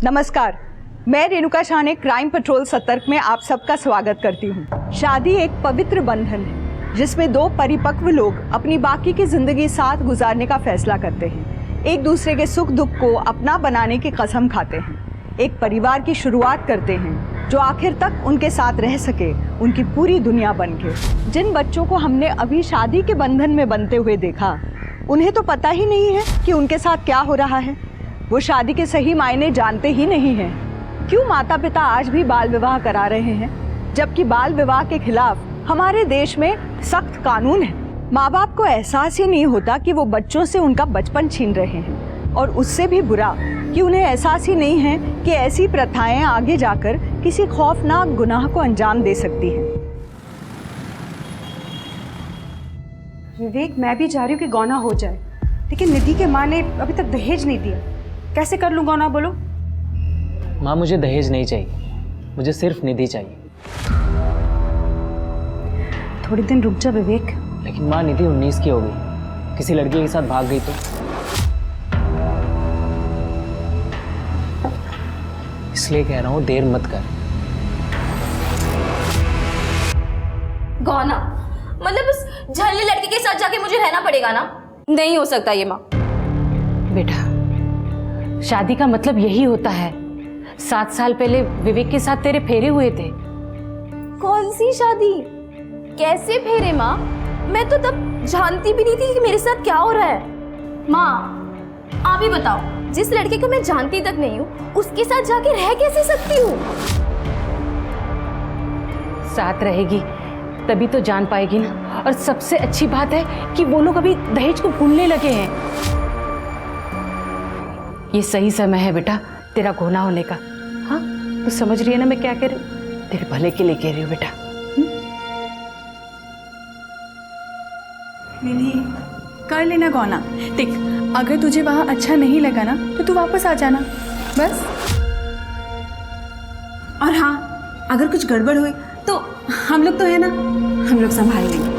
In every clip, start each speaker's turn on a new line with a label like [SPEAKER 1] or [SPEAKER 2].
[SPEAKER 1] नमस्कार, मैं रेणुका शाह ने क्राइम पेट्रोल सतर्क में आप सबका स्वागत करती हूँ। शादी एक पवित्र बंधन है जिसमें दो परिपक्व लोग अपनी बाकी की जिंदगी साथ गुजारने का फैसला करते हैं, एक दूसरे के सुख दुख को अपना बनाने की कसम खाते हैं, एक परिवार की शुरुआत करते हैं जो आखिर तक उनके साथ रह सके, उनकी पूरी दुनिया बन के। जिन बच्चों को हमने अभी शादी के बंधन में बनते हुए देखा, उन्हें तो पता ही नहीं है कि उनके साथ क्या हो रहा है। वो शादी के सही मायने जानते ही नहीं हैं। क्यों माता पिता आज भी बाल विवाह करा रहे हैं, जबकि बाल विवाह के खिलाफ हमारे देश में सख्त कानून है। माँ बाप को एहसास ही नहीं होता कि वो बच्चों से उनका बचपन छीन रहे हैं, और उससे भी बुरा कि उन्हें एहसास ही नहीं है कि ऐसी प्रथाएं आगे जाकर किसी खौफनाक गुनाह को अंजाम दे सकती हैं।
[SPEAKER 2] विवेक, मैं भी चाह रही हूँ कि गौना हो जाए, लेकिन निधि के माँ ने अभी तक दहेज नहीं दिया। कैसे कर लूँ गौना, बोलो?
[SPEAKER 3] माँ, मुझे दहेज नहीं चाहिए, मुझे सिर्फ निधि चाहिए।
[SPEAKER 2] थोड़े दिन रुक जा विवेक।
[SPEAKER 3] लेकिन माँ, निधि 19 की हो गई, किसी लड़के के साथ भाग गई तो? इसलिए कह रहा हूँ, देर मत कर।
[SPEAKER 4] गौना मतलब उस झल्ले लड़के के साथ जाके मुझे रहना पड़ेगा ना? नहीं हो सकता ये माँ।
[SPEAKER 5] बेटा, शादी का मतलब यही होता है। 7 साल पहले विवेक के साथ तेरे फेरे हुए थे।
[SPEAKER 4] कौन सी शादी, कैसे फेरे माँ? मैं तो तब जानती भी नहीं थी कि मेरे साथ क्या हो रहा है। माँ आप ही बताओ, जिस लड़के को मैं जानती तक नहीं हूँ उसके साथ जाके रह कैसे सकती हूँ?
[SPEAKER 5] साथ रहेगी तभी तो जान पाएगी ना। और सबसे अच्छी बात है कि वो लोग अभी दहेज को भूलने लगे हैं। ये सही समय है बेटा तेरा घोना होने का। हाँ, तू समझ रही है ना मैं क्या कह रही हूँ? तेरे भले के लिए कह रही हूँ बेटा।
[SPEAKER 2] निधि, कर लेना गौना। देख, अगर तुझे वहाँ अच्छा नहीं लगा ना तो तू वापस आ जाना, बस। और हाँ, अगर कुछ गड़बड़ हुई तो हम लोग तो है ना, हम लोग संभाल लेंगे।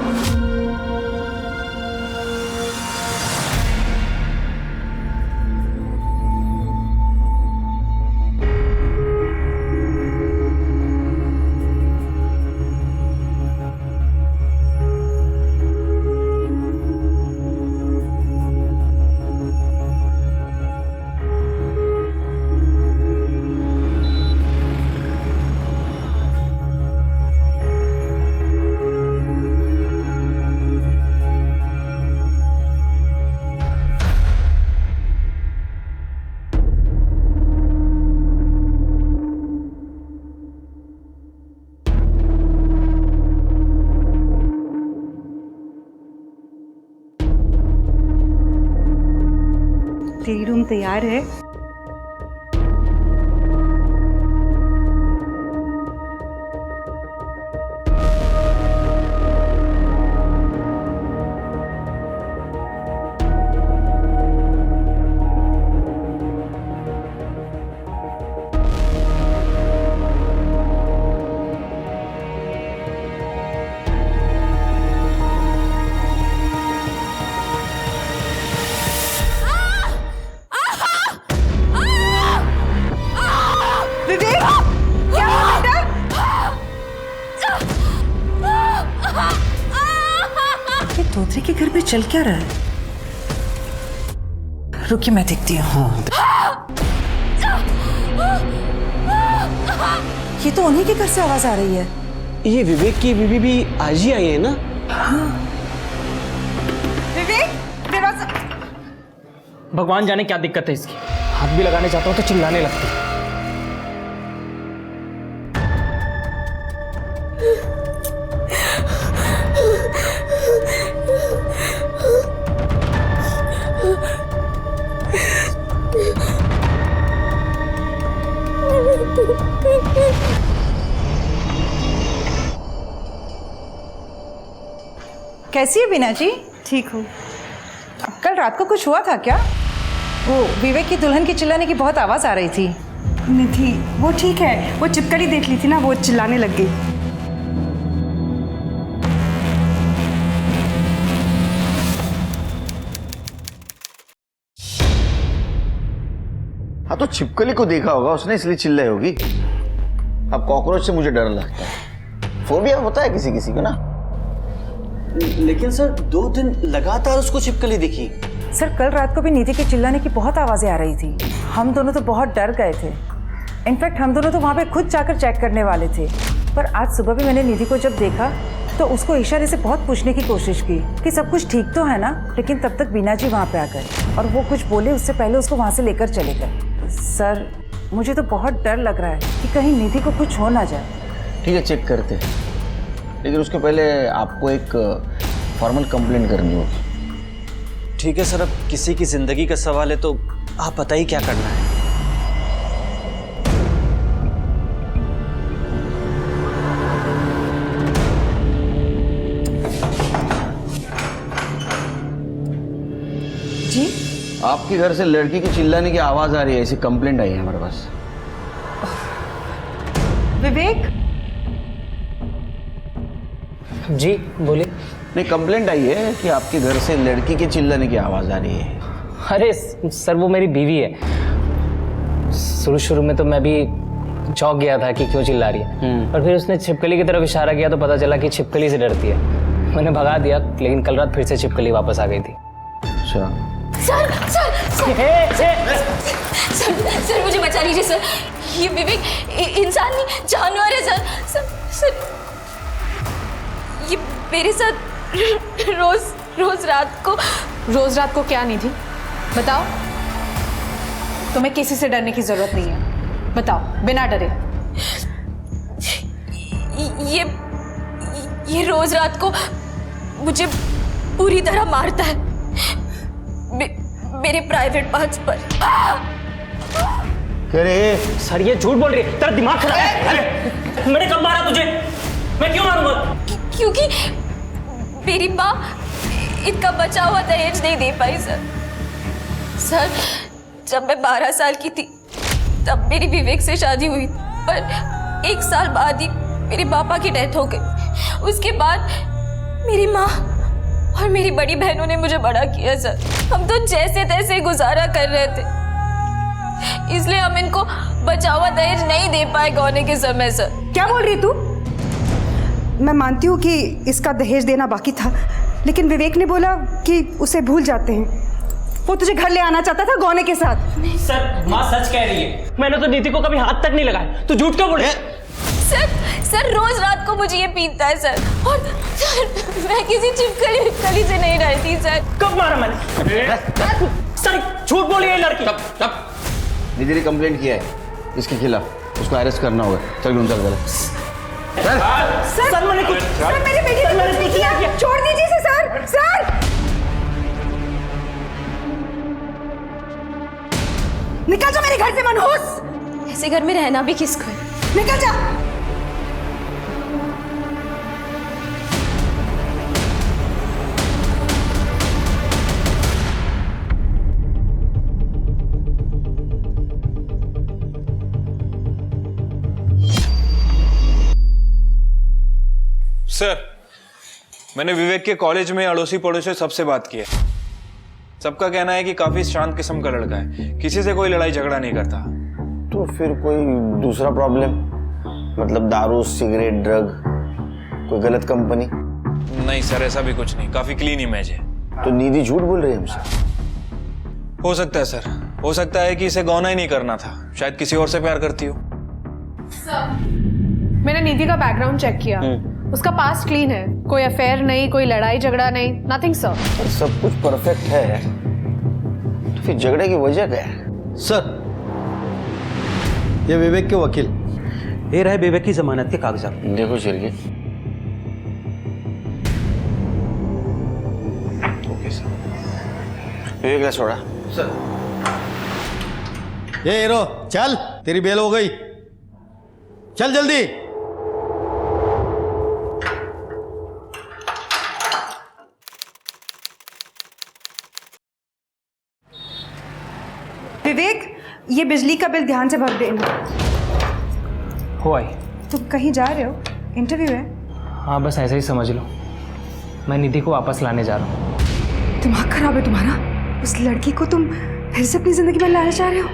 [SPEAKER 2] तेरी रूम तैयार है।
[SPEAKER 6] तोतरे के घर पे चल क्या रहा है? रुकिए, मैं देखती हूँ। ये तो उन्हीं के घर से आवाज आ रही है।
[SPEAKER 7] ये विवेक की बीवी भी आज ही आई है ना?
[SPEAKER 6] हाँ।
[SPEAKER 2] विवेक, दरवाजा।
[SPEAKER 3] भगवान जाने क्या दिक्कत है इसकी। हाथ भी लगाने जाता हूँ तो चिल्लाने लगती है।
[SPEAKER 6] कैसी है बीना जी?
[SPEAKER 2] ठीक हूँ।
[SPEAKER 6] कल रात को कुछ हुआ था क्या? वो विवेक की दुल्हन की चिल्लाने की बहुत आवाज आ रही थी।
[SPEAKER 2] निधि, वो ठीक है, वो चिपकली देख ली थी ना, वो चिल्लाने लग गई।
[SPEAKER 8] हाँ तो छिपकली को देखा होगा उसने, इसलिए चिल्लाई होगी। अब कॉकरोच से मुझे डर लगता है, फोबिया होता है किसी किसी को ना।
[SPEAKER 7] लेकिन सर 2 दिन लगातार उसको छिपकली दिखी।
[SPEAKER 6] सर कल रात को भी निधि के चिल्लाने की बहुत आवाज़ें आ रही थी। हम दोनों तो बहुत डर गए थे। इनफैक्ट हम दोनों तो वहाँ पे खुद जाकर चेक करने वाले थे। पर आज सुबह भी मैंने निधि को जब देखा तो उसको इशारे से बहुत पूछने की कोशिश की कि सब कुछ ठीक तो है ना, लेकिन तब तक बीना जी वहाँ पे आ गए और वो कुछ बोले उससे पहले उसको वहाँ से लेकर चले गए। सर मुझे तो बहुत डर लग रहा है कि कहीं निधि को कुछ हो ना जाए।
[SPEAKER 8] ठीक है, चेक करते हैं, लेकिन उसके पहले आपको एक फॉर्मल कंप्लेंट करनी होगी।
[SPEAKER 7] ठीक है सर, अब किसी की जिंदगी का सवाल है तो आप बताइए क्या करना है।
[SPEAKER 6] जी
[SPEAKER 8] आपके घर से लड़की की चिल्लाने की आवाज आ रही है, ऐसी कंप्लेंट आई है हमारे पास।
[SPEAKER 6] विवेक,
[SPEAKER 3] जी बोलिए।
[SPEAKER 8] नहीं, कंप्लेंट आई है कि आपके घर से लड़की के चिल्लाने की आवाज आ रही है।
[SPEAKER 3] अरे सर वो मेरी बीवी है। शुरू में तो मैं भी चौंक गया था कि क्यों चिल्ला रही है, और फिर उसने छिपकली की तरफ इशारा किया तो पता चला कि छिपकली से डरती है। मैंने भगा दिया, लेकिन कल रात फिर से छिपकली वापस आ गई थी।
[SPEAKER 8] अच्छा,
[SPEAKER 4] सर सर सर सर मुझे बचा लीजिए सर। ये विवेक इंसान नहीं जानवर है सर। सर सर ये मेरे साथ रोज रात को
[SPEAKER 2] क्या नहीं थी बताओ। तुम्हें किसी से डरने की जरूरत नहीं है, बताओ बिना डरे।
[SPEAKER 4] ये रोज रात को मुझे पूरी तरह मारता है, मेरे प्राइवेट पार्ट्स पर।
[SPEAKER 8] अरे
[SPEAKER 3] सर ये झूठ बोल रही है, तेरा दिमाग खराब है। अरे मैंने कब मारा तुझे? मैं क्यों मारूंगा?
[SPEAKER 4] क्योंकि मेरी माँ इनका बचा हुआ दहेज नहीं दे पाई सर। सर जब मैं 12 साल की थी तब मेरी विवेक से शादी हुई, पर 1 साल बाद ही मेरे पापा की डेथ हो गई। उसके बाद मेरी माँ और मेरी बड़ी बहनों ने मुझे बड़ा किया सर। हम तो जैसे तैसे गुजारा कर रहे थे, इसलिए हम इनको बचा हुआ दहेज नहीं दे पाए गौने के समय सर।
[SPEAKER 1] क्या बोल रही तू? मैं मानती हूँ कि इसका दहेज देना बाकी था, लेकिन विवेक ने बोला कि उसे भूल जाते हैं। वो तुझे घर ले आना चाहता था गौने के साथ।
[SPEAKER 3] सर माँ सच कह रही है, मैंने तो नीति को कभी हाथ तक नहीं लगाया। तू झूठ क्यों बोल रही है?
[SPEAKER 4] सर रोज रात को मुझे ये पीटता है सर, और सर मैं किसी छिपकली से नहीं डरती सर।
[SPEAKER 3] कब मारा मैंने? सर झूठ बोल रही है लड़की।
[SPEAKER 8] तब निधि ने कंप्लेंट किया है इसके खिलाफ, उसको अरेस्ट करना होगा। चल गुंजा
[SPEAKER 3] सर मैंने कुछ,
[SPEAKER 1] सर मेरी बेटी ने कुछ नहीं किया, छोड़ दीजिए इसे सर। सर निकल जा मेरे घर से मनहूस।
[SPEAKER 4] ऐसे घर में रहना भी किसको है?
[SPEAKER 1] निकल जा।
[SPEAKER 9] सर मैंने विवेक के कॉलेज में अड़ोसी पड़ोसी सबसे बात की है। सबका कहना है कि काफी शांत किस्म का लड़का है, किसी से कोई लड़ाई झगड़ा नहीं करता।
[SPEAKER 8] तो फिर कोई दूसरा प्रॉब्लम, मतलब दारू, सिगरेट, ड्रग, कोई गलत कंपनी?
[SPEAKER 9] नहीं सर, ऐसा भी कुछ नहीं, काफी क्लीन इमेज है।
[SPEAKER 8] तो निधि झूठ बोल रही है हमसे?
[SPEAKER 9] हो सकता है सर, हो सकता है कि इसे गौना ही नहीं करना था, शायद किसी और से प्यार करती हो।
[SPEAKER 2] मैंने निधि का बैकग्राउंड चेक किया, उसका पास्ट क्लीन है, कोई अफेयर नहीं, कोई लड़ाई झगड़ा नहीं, नथिंग सर।
[SPEAKER 8] सब कुछ परफेक्ट है, तो फिर झगड़े की वजह क्या है?
[SPEAKER 7] सर ये विवेक के वकील, ये रहे विवेक की जमानत के कागजात।
[SPEAKER 8] देखो शिरके। ओके सर, विवेक ने छोड़ा सर।
[SPEAKER 10] ये हीरो चल, तेरी बेल हो गई, चल जल्दी।
[SPEAKER 1] विवेक, ये बिजली का बिल ध्यान से भर देना।
[SPEAKER 3] हो आई।
[SPEAKER 1] तुम कहीं जा रहे हो? इंटरव्यू है?
[SPEAKER 3] हाँ बस ऐसे ही समझ लो, मैं निधि को वापस लाने जा रहा हूँ।
[SPEAKER 1] दिमाग खराब है तुम्हारा? उस लड़की को तुम फिर से अपनी जिंदगी में लाना चाह रहे हो?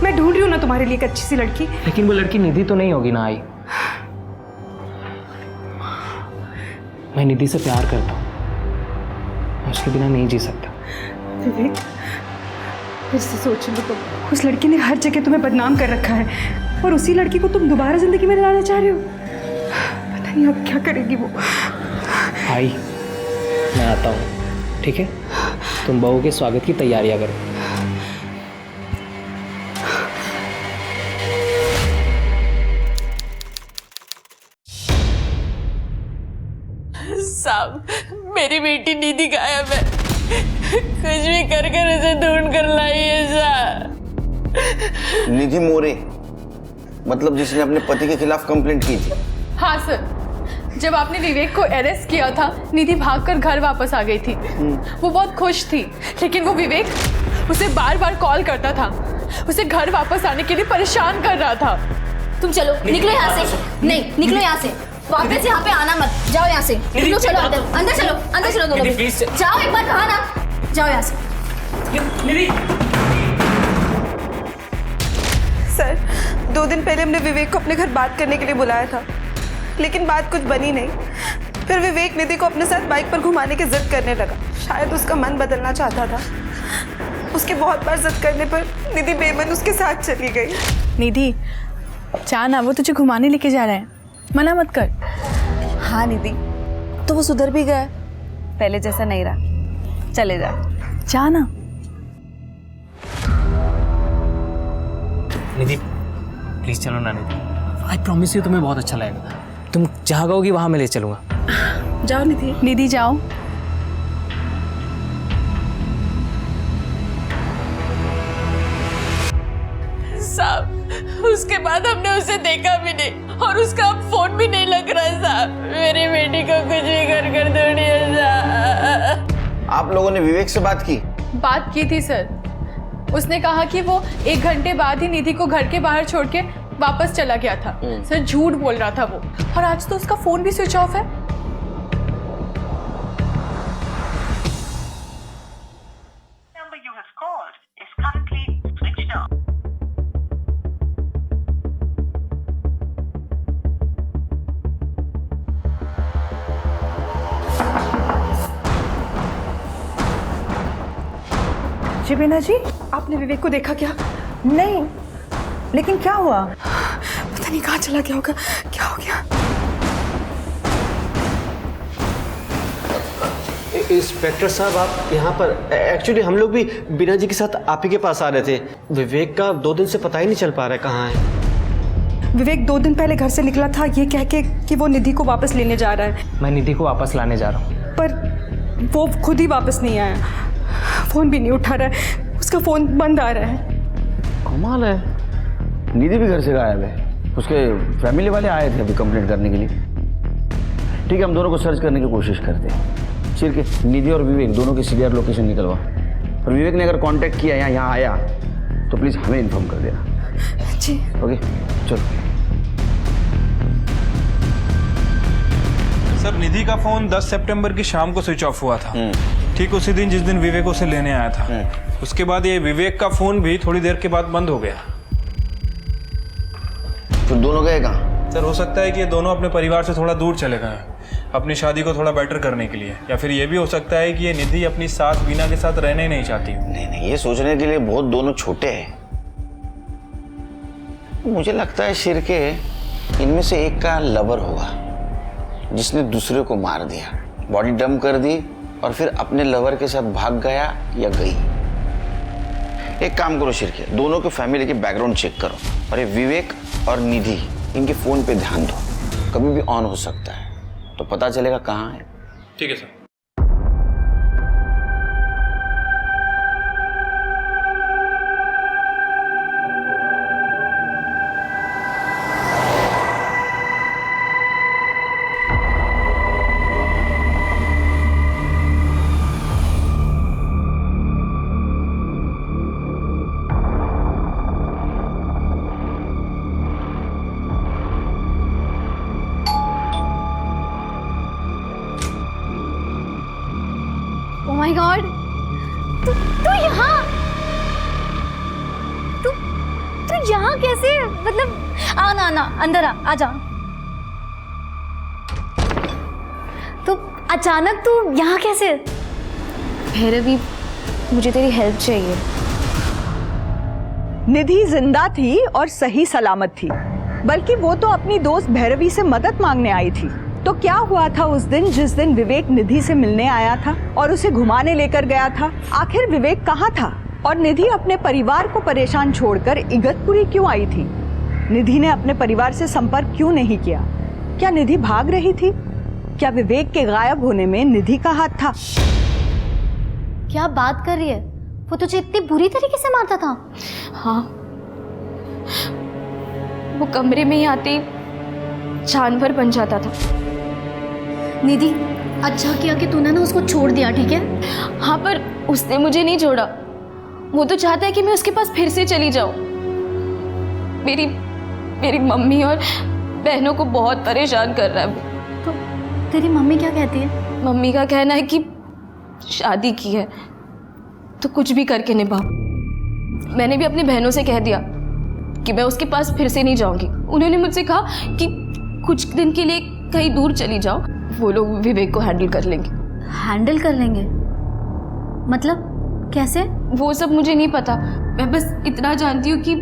[SPEAKER 2] मैं ढूंढ रही हूँ ना तुम्हारे लिए एक अच्छी सी लड़की।
[SPEAKER 3] लेकिन वो लड़की निधि तो नहीं होगी ना आई। मैं निधि से प्यार करता हूँ, मैं उसके बिना नहीं जी सकता।
[SPEAKER 2] विवेक, फिर से सोच लो तुम, उस लड़की ने हर जगह तुम्हें बदनाम कर रखा है और उसी लड़की को तुम दोबारा जिंदगी में लाना चाह रहे हो। पता नहीं अब क्या करेगी वो।
[SPEAKER 3] आई, मैं आता हूँ, ठीक है? तुम बहू के स्वागत की तैयारियां करो।
[SPEAKER 11] साहब, मेरी बेटी निधि गायब है। कुछ भी कर कर उसे ढूंढ कर लाइए साहब।
[SPEAKER 8] निधि मोरे, मतलब जिसने अपने पति के खिलाफ कंप्लेंट की थी?
[SPEAKER 2] हाँ सर, जब आपने विवेक को अरेस्ट किया था, निधि भागकर घर वापस आ गई थी। वो बहुत खुश थी, लेकिन वो विवेक उसे बार बार कॉल करता था, उसे घर वापस आने के लिए परेशान कर रहा था।
[SPEAKER 4] तुम चलो, निकलो यहाँ से। नहीं, निकलो यहाँ से, वापस यहाँ पे आना मत। जाओ यहाँ से, निकलो, चलो अंदर, अंदर चलो, अंदर चलो दोनों भी। जाओ, एक बार कहा ना, जाओ यहाँ से।
[SPEAKER 12] सर, 2 दिन पहले हमने विवेक को अपने घर बात करने के लिए बुलाया था, लेकिन बात कुछ बनी नहीं। फिर विवेक निधि को अपने साथ बाइक पर घुमाने की जिद करने लगा। शायद उसका मन बदलना चाहता था। उसके बहुत बार जिद करने पर निधि बेमन उसके साथ चली गई।
[SPEAKER 2] निधि, जाना, वो तुझे घुमाने लेके जा रहा है, मना मत कर।
[SPEAKER 12] हाँ निधि, तो वो सुधर भी गया, पहले जैसा नहीं रहा। चले जा,
[SPEAKER 2] जाना।
[SPEAKER 3] निधि, प्लीज चलो ना निधि। आई प्रॉमिस यू, तुम्हें बहुत अच्छा लगेगा। तुम जहाँ कहोगी वहाँ मैं ले चलूँगा।
[SPEAKER 2] जाओ निधि। निधि जाओ।
[SPEAKER 11] साहब, उसके बाद हमने उसे देखा भी नहीं और उसका अब फोन भी नहीं लग रहा है साहब। मेरी बेटी को कुछ भी कर ढूंढिए साहब।
[SPEAKER 8] आप लोगों ने विवेक से बात की?
[SPEAKER 2] बात की थी सर, उसने कहा कि वो 1 घंटे बाद ही निधि को घर के बाहर छोड़ के वापस चला गया था। सर, झूठ बोल रहा था वो, और आज तो उसका फोन भी स्विच ऑफ है।
[SPEAKER 6] जी बीना जी,
[SPEAKER 2] आपने विवेक को देखा क्या?
[SPEAKER 6] नहीं, लेकिन क्या हुआ?
[SPEAKER 2] पता नहीं कहाँ चला गया होगा, क्या हो गया?
[SPEAKER 7] इंस्पेक्टर साहब, आप यहाँ पर? एक्चुअली हम लोग भी बीना जी के साथ आप ही के पास आ रहे थे। विवेक का 2 दिन से पता ही नहीं चल पा रहा है कहाँ है।
[SPEAKER 2] विवेक 2 दिन पहले घर से निकला था ये कह के कि वो निधि को वापस लेने जा रहा है।
[SPEAKER 3] मैं निधि को वापस लाने जा रहा हूँ,
[SPEAKER 2] पर वो खुद ही वापस नहीं आया। फोन भी नहीं उठा रहा है, उसका फोन बंद आ रहा है।
[SPEAKER 8] कमाल है, निधि भी घर से गायब है। उसके फैमिली वाले आए थे अभी कंप्लेंट करने के लिए। ठीक है, हम दोनों को सर्च करने की कोशिश करते हैं। चिर के निधि और विवेक दोनों की सीरियर लोकेशन निकलवा, और विवेक ने अगर कांटेक्ट किया या यहाँ आया तो प्लीज़ हमें इन्फॉर्म कर देना।
[SPEAKER 2] जी
[SPEAKER 8] ओके, चलो।
[SPEAKER 9] सर, निधि का फोन 10 सितंबर की शाम को स्विच ऑफ हुआ था, ठीक उसी दिन जिस दिन विवेक उसे लेने आया था। उसके बाद ये विवेक का फोन भी थोड़ी देर के बाद बंद हो गया।
[SPEAKER 8] तो दोनों गए कहाँ?
[SPEAKER 9] सर, हो सकता है कि ये दोनों अपने परिवार से थोड़ा दूर चले गए अपनी शादी को थोड़ा बेटर करने के लिए, या फिर ये भी हो सकता है कि ये निधि अपनी सास बीना के साथ रहना ही नहीं चाहती।
[SPEAKER 8] नहीं, ये सोचने के लिए बहुत दोनों छोटे हैं। मुझे लगता है शिरके इनमें से एक का लवर होगा जिसने दूसरे को मार दिया, बॉडी डंप कर दी और फिर अपने लवर के साथ भाग गया या गई। एक काम करो शिरके, दोनों के फैमिली के बैकग्राउंड चेक करो, और ये विवेक और निधि इनके फोन पे ध्यान दो, कभी भी ऑन हो सकता है, तो पता चलेगा कहाँ है।
[SPEAKER 9] ठीक है सर।
[SPEAKER 4] Oh my God! तू यहाँ? यहाँ कैसे, मतलब आना आना अंदर आ जा। तो अचानक तू यहाँ कैसे?
[SPEAKER 2] भैरवी, मुझे तेरी हेल्प चाहिए।
[SPEAKER 1] निधि जिंदा थी और सही सलामत थी, बल्कि वो तो अपनी दोस्त भैरवी से मदद मांगने आई थी। तो क्या हुआ था उस दिन जिस दिन विवेक निधि से मिलने आया था और उसे घुमाने लेकर गया था? आखिर विवेक कहाँ था और निधि अपने परिवार को परेशान छोड़कर इगतपुरी क्यों आई थी? निधि ने अपने परिवार से संपर्क क्यों नहीं किया? क्या निधि भाग रही थी? क्या विवेक के गायब होने में निधि का हाथ था?
[SPEAKER 4] क्या बात कर रही है? वो तुझे इतनी बुरी तरीके से मारता था?
[SPEAKER 2] हाँ, वो कमरे में ही आते जानवर बन जाता था।
[SPEAKER 4] निधि, अच्छा किया कि तूने ना उसको छोड़ दिया, ठीक है?
[SPEAKER 2] हाँ, पर उसने मुझे नहीं छोड़ा। वो तो चाहता है कि मैं उसके पास फिर से चली जाऊं। मेरी मम्मी और बहनों को बहुत परेशान कर रहा है वो।
[SPEAKER 4] तो तेरी मम्मी क्या कहती है?
[SPEAKER 2] मम्मी का कहना है कि शादी की है तो कुछ भी करके निभा। मैंने भी अपनी बहनों से कह दिया कि मैं उसके पास फिर से नहीं जाऊंगी। उन्होंने मुझसे कहा कि कुछ दिन के लिए कहीं दूर चली जाओ, वो लोग विवेक को हैंडल कर लेंगे।
[SPEAKER 4] हैंडल कर लेंगे? मतलब कैसे?
[SPEAKER 2] वो सब मुझे नहीं पता। मैं बस इतना जानती हूँ कि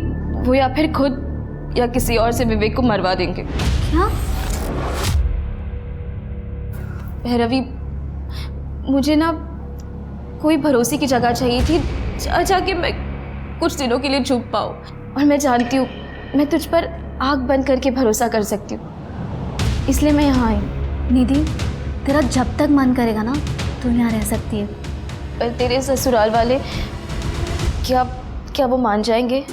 [SPEAKER 2] वो या फिर खुद या किसी और से विवेक को मरवा देंगे।
[SPEAKER 4] क्या?
[SPEAKER 2] भैरवी, मुझे ना कोई भरोसे की जगह चाहिए थी जहाँ कि मैं कुछ दिनों के लिए छुप पाऊँ। और मैं जानती हूँ मैं तुझ पर आँख बंद करके भरोसा कर सकती हूँ, इसलिए मैं यहाँ आई।
[SPEAKER 4] निधि, तेरा जब तक मन करेगा ना तू यहाँ रह सकती है।
[SPEAKER 2] पर तेरे ससुराल वाले क्या वो मान जाएंगे?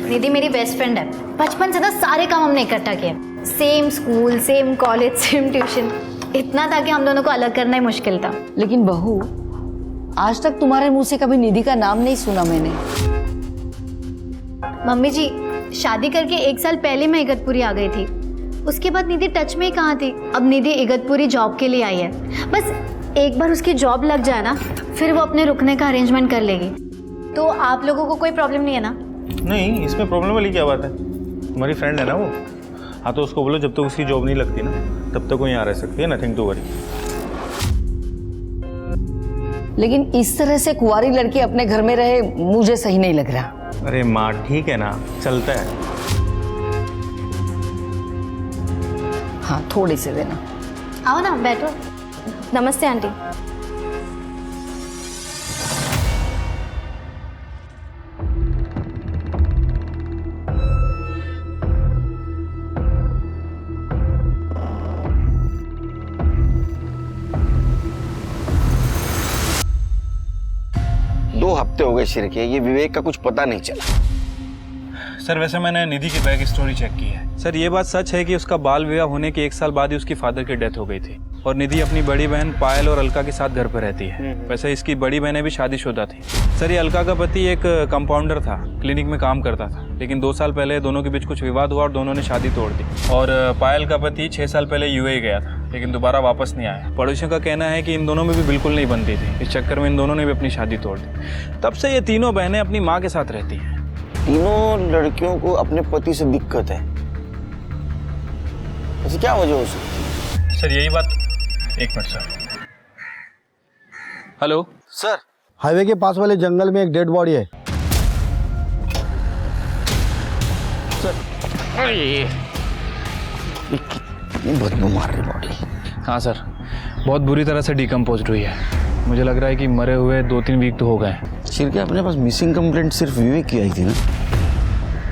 [SPEAKER 4] निधि मेरी बेस्ट फ्रेंड है, बचपन से ना सारे काम हमने इकट्ठा किए। Same school, same college, same tuition. इतना था कि हम दोनों को अलग करना ही मुश्किल था।
[SPEAKER 5] लेकिन बहू, आज तक तुम्हारे मुंह से कभी निधि का नाम नहीं सुना मैंने।
[SPEAKER 4] मम्मी जी, शादी करके 1 साल पहले मैं इगतपुरी आ गई थी। उसके बाद निधि टच में ही कहाँ थी। अब निधि इगतपुरी जॉब के लिए आई है। बस एक बार उसकी जॉब लग जाए ना, फिर वो अपने रुकने का अरेंजमेंट कर लेगी। तो आप लोगों को कोई प्रॉब्लम नहीं है ना?
[SPEAKER 13] नहीं, इसमें प्रॉब्लम वाली क्या बात है? तुम्हारी फ्रेंड है ना वो। हाँ, तो उसको बोलो जब तक उसकी जॉब नहीं लगती ना तब तक वो यहाँ रह सकती है। Nothing to worry.
[SPEAKER 5] लेकिन इस तरह से कुंवारी लड़की अपने घर में रहे मुझे सही नहीं लग रहा।
[SPEAKER 13] अरे माँ, ठीक है ना, चलता है।
[SPEAKER 5] हाँ, थोड़ी से देना।
[SPEAKER 4] आओ ना, बैठो। नमस्ते आंटी।
[SPEAKER 8] दो हफ्ते हो गए शिर के, ये विवेक का कुछ पता नहीं चला।
[SPEAKER 9] सर, वैसे मैंने निधि की बैक स्टोरी चेक की है। सर, ये बात सच है कि उसका बाल विवाह होने के 1 साल बाद ही उसकी फादर की डेथ हो गई थी और निधि अपनी बड़ी बहन पायल और अलका के साथ घर पर रहती है। वैसे इसकी बड़ी बहनें भी शादीशुदा थी। सर, ये अलका का पति एक कंपाउंडर था, क्लिनिक में काम करता था, लेकिन 2 साल पहले दोनों के बीच कुछ विवाद हुआ और दोनों ने शादी तोड़ दी। और पायल का पति 6 साल पहले यूएई गया था, लेकिन दोबारा वापस नहीं आया। पड़ोसियों का कहना है कि इन दोनों में भी बिल्कुल नहीं बनती थी। इस चक्कर में इन दोनों ने भी अपनी शादी तोड़ दी। तब से ये तीनों बहनें अपनी माँ के साथ रहती हैं।
[SPEAKER 8] तीनों लड़कियों को अपने पति से दिक्कत है, ऐसी क्या वजह हो सकती?
[SPEAKER 9] सर, यही बात। एक minute sir. Hello
[SPEAKER 8] sir,
[SPEAKER 10] highway के पास वाले जंगल में एक डेड बॉडी है।
[SPEAKER 8] कितनी बदबू मार रही बॉडी।
[SPEAKER 9] हाँ सर, बहुत बुरी तरह से डिकम्पोज्ड हुई है। मुझे लग रहा है कि मरे हुए 2-3 वीक तो हो गए।
[SPEAKER 8] शिर के अपने पास मिसिंग कंप्लेंट सिर्फ विवेक की आई थी ना?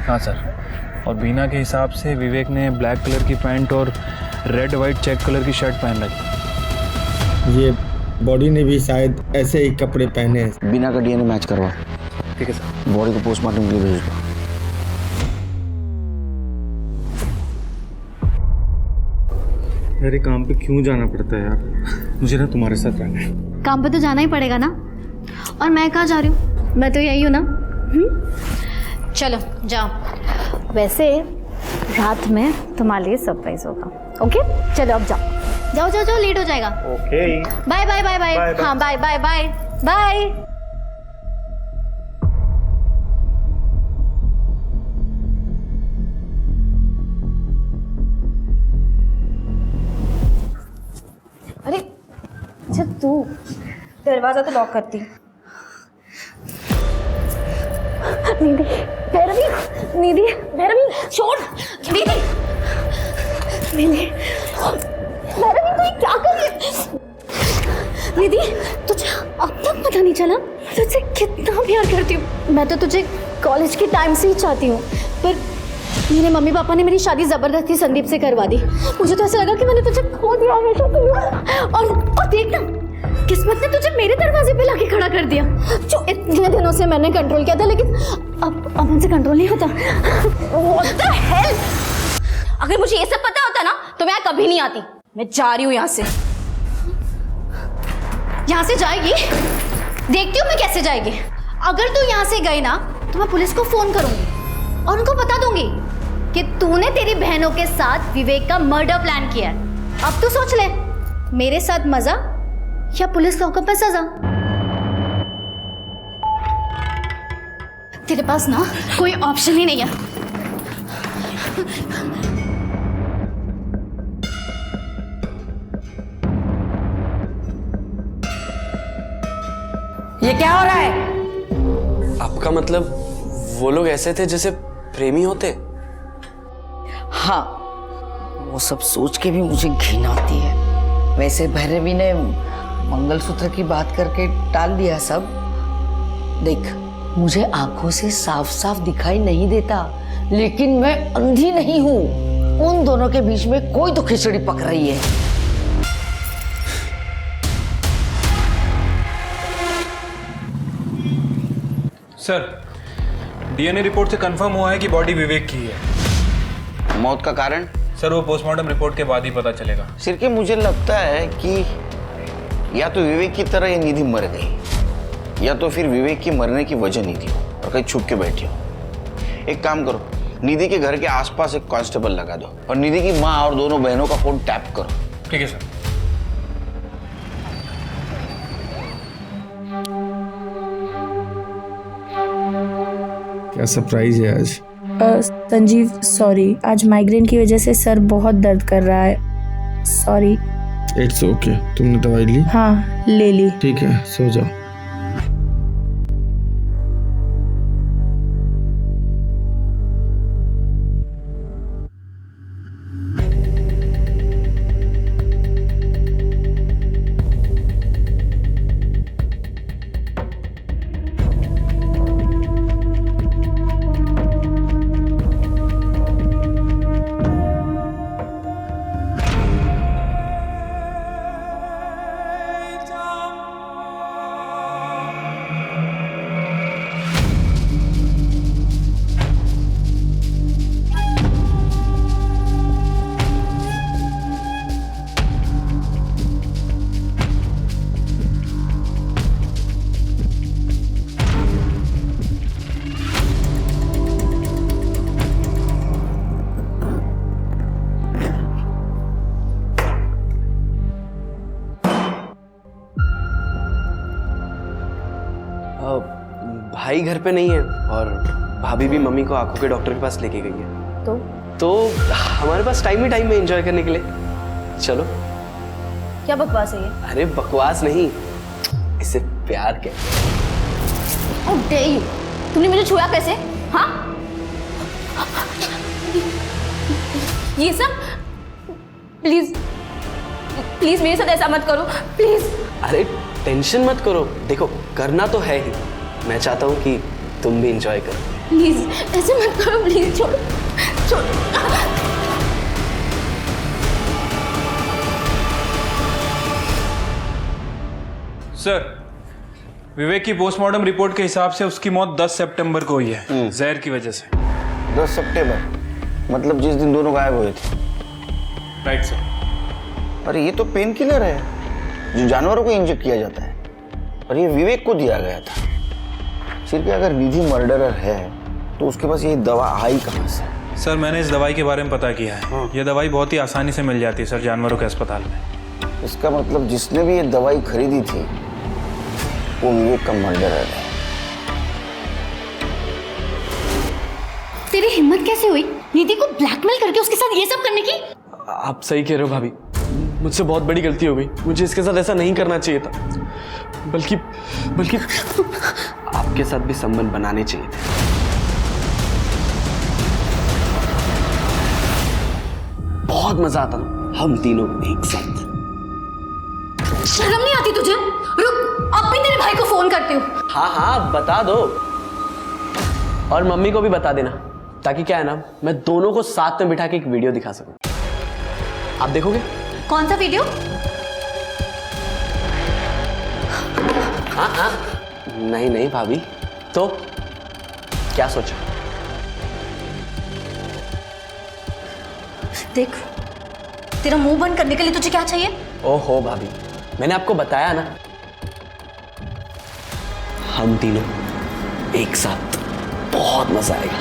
[SPEAKER 9] हाँ सर, और बीना के हिसाब से विवेक ने ब्लैक कलर की पैंट और रेड वाइट चेक कलर की शर्ट पहन रखी।
[SPEAKER 10] ये बॉडी ने भी शायद ऐसे ही कपड़े पहने हैं।
[SPEAKER 8] बीना का डीएनए मैच करवा।
[SPEAKER 9] ठीक है सर।
[SPEAKER 8] बॉडी को पोस्टमार्टम के लिए भेज दो।
[SPEAKER 13] अरे काम पे क्यों जाना पड़ता है यार? मुझे ना तुम्हारे साथ रहना है।
[SPEAKER 4] काम पे तो जाना ही पड़ेगा ना। और मैं कहाँ जा रही हूँ? मैं तो यही हूँ ना। चलो जाओ। वैसे रात में तुम्हारे लिए सरप्राइज होगा। ओके, चलो अब जाओ जाओ जाओ जाओ, लेट हो जाएगा।
[SPEAKER 13] Okay,
[SPEAKER 4] bye bye bye bye. हाँ, बाय बाय बाय बाय। दरवाजा तो लॉक करती। निधि, भैरवी, निधि, भैरवी, छोड़, निधि, निधि, भैरवी तू ये क्या कर रही है? निधि, तुझे अब तक पता नहीं चला मैं तुझसे कितना प्यार करती हूँ। मैं तो तुझे कॉलेज के टाइम से ही चाहती हूँ, पर मेरे मम्मी पापा ने मेरी शादी जबरदस्ती संदीप से करवा दी। मुझे तो ऐसा लगा कि मैंने तुझे खो दिया हमेशा के लिए। और देखना, किस्मत ने तुझे मेरे दरवाजे पे लाके खड़ा कर दिया, जो इतने दिनों से मैंने कंट्रोल किया था, लेकिन अब मुझसे कंट्रोल नहीं होता। What the hell? अगर मुझे ये सब पता होता ना तो मैं कभी नहीं आती। मैं जा रही हूँ यहाँ से। यहाँ से जाएगी? देखती हूँ मैं कैसे जाएगी। अगर तू यहाँ से गई ना तो मैं पुलिस को फोन करूंगी और उनको बता दूंगी कि तूने तेरी बहनों के साथ विवेक का मर्डर प्लान किया है। अब तू सोच ले, मेरे साथ मजा या पुलिस लॉकअप में सजा। तेरे पास ना कोई ऑप्शन ही नहीं है।
[SPEAKER 5] ये क्या हो रहा है?
[SPEAKER 14] आपका मतलब वो लोग ऐसे थे जैसे प्रेमी होते?
[SPEAKER 15] हाँ, वो सब सोच के भी मुझे घिन आती है। वैसे भैरवी ने मंगलसूत्र की बात करके टाल दिया सब। देख, मुझे आंखों से साफ साफ दिखाई नहीं देता, लेकिन मैं अंधी नहीं हूँ। उन दोनों के बीच में कोई तो खिचड़ी पक रही है।
[SPEAKER 9] सर, डीएनए रिपोर्ट से कंफर्म हुआ है कि बॉडी विवेक की है।
[SPEAKER 8] मौत का कारण?
[SPEAKER 9] सर, वो पोस्टमार्टम रिपोर्ट के बाद ही पता चलेगा।
[SPEAKER 8] सिर के मुझे लगता है कि या तो विवेक की तरह ये निधि मर गई, या तो फिर विवेक की मरने की वजह निधि हो और कहीं छुप के बैठी हो। एक काम करो, निधि के घर के आसपास एक कांस्टेबल लगा दो और निधि की माँ और दोनों बहनों का फोन टैप करो।
[SPEAKER 9] ठीक है सर।
[SPEAKER 16] क्या सरप्राइज है आज?
[SPEAKER 17] संजीव, सॉरी, आज माइग्रेन की वजह से सर बहुत दर्द कर रहा है। सॉरी।
[SPEAKER 16] It's okay. तुमने दवाई ली?
[SPEAKER 17] हाँ, ले ली।
[SPEAKER 16] ठीक है, सो जाओ।
[SPEAKER 14] भाई घर पे नहीं है और भाभी भी मम्मी को आंखों के डॉक्टर के पास लेके गई है। तो हमारे पास टाइम ही टाइम में एंजॉय करने के लिए। चलो।
[SPEAKER 4] क्या बकवास है ये?
[SPEAKER 14] अरे बकवास नहीं, इसे प्यार कहते हैं।
[SPEAKER 4] How dare you? तुमने मुझे छुआ कैसे? हाँ? ये सब? प्लीज प्लीज मेरे साथ ऐसा मत करो, प्लीज।
[SPEAKER 14] अरे टेंशन मत करो, देखो करना तो है ही। मैं चाहता हूँ कि तुम भी एंजॉय करो।
[SPEAKER 4] प्लीज ऐसे मत करो, प्लीज छोड़ो छोड़ो।
[SPEAKER 9] सर, विवेक की पोस्टमार्टम रिपोर्ट के हिसाब से उसकी मौत 10 सितंबर को हुई है, जहर की वजह से।
[SPEAKER 8] 10 सितंबर मतलब जिस दिन दोनों गायब हुए थे?
[SPEAKER 9] Right sir.
[SPEAKER 8] पर ये तो पेन किलर है जो जानवरों को इंजेक्ट किया जाता है, और ये विवेक को दिया गया था। सिर्फ अगर निधि मर्डरर है तो उसके पास ये दवा आई कहाँ से?
[SPEAKER 9] सर, मैंने इस दवाई के बारे में पता किया है। ये दवाई बहुत ही आसानी से मिल जाती है सर, जानवरों के अस्पताल में।
[SPEAKER 8] इसका मतलब जिसने भी ये दवाई खरीदी थी वो विवेक का मर्डरर है।
[SPEAKER 4] तेरी हिम्मत कैसे हुई निधि को ब्लैकमेल करके उसके साथ ये सब करने की?
[SPEAKER 14] आप सही कह रहे हो भाभी, मुझसे बहुत बड़ी गलती हो गई। मुझे इसके साथ ऐसा नहीं करना चाहिए था। बल्कि बल्कि आपके साथ भी संबंध बनाने चाहिए थे। बहुत मजा आता ना हम तीनों एक साथ।
[SPEAKER 4] शर्म नहीं आती तुझे? रुक, अब भी तेरे भाई को फोन करती हूँ।
[SPEAKER 14] हाँ हाँ बता दो, और मम्मी को भी बता देना, ताकि क्या है ना, मैं दोनों को साथ में बिठा के एक वीडियो दिखा सकूं। आप देखोगे?
[SPEAKER 4] कौन सा वीडियो?
[SPEAKER 14] हाँ हाँ, नहीं नहीं भाभी, तो क्या सोचा?
[SPEAKER 4] देख, तेरा मुंह बंद करने के लिए तुझे क्या चाहिए?
[SPEAKER 14] ओहो भाभी, मैंने आपको बताया ना, हम तीनों एक साथ, बहुत मजा आएगा।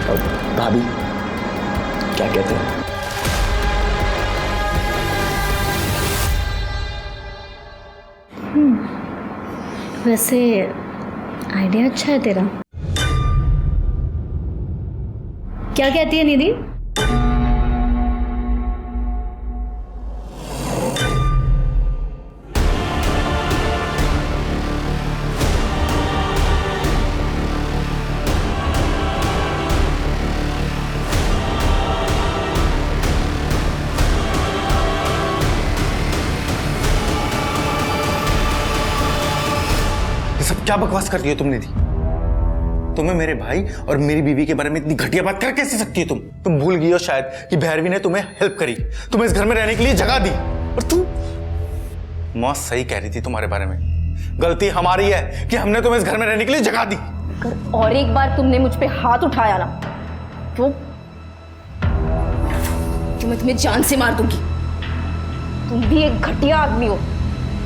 [SPEAKER 14] और भाभी क्या कहते हैं?
[SPEAKER 17] वैसे आइडिया अच्छा है तेरा। क्या कहती है निधि?
[SPEAKER 13] सब क्या बकवास कर रही हो तुम निधि? तुम्हें मेरे भाई और मेरी बीवी के बारे में इतनी घटिया बात कर कैसे सकती है तुम भूल गई हो शायद कि भैरवी ने तुम्हें हेल्प करी, तुम्हें इस घर में रहने के लिए जगह दी। और तुम मौत सही कह रही थी तुम्हारे बारे में। गलती हमारी है कि हमने तुम्हें इस घर में रहने के लिए जगह दी।
[SPEAKER 4] अगर और एक बार तुमने मुझ पे हाथ उठाया ना तो मैं तुम्हें जान से मार दूंगी। तुम भी एक घटिया आदमी हो,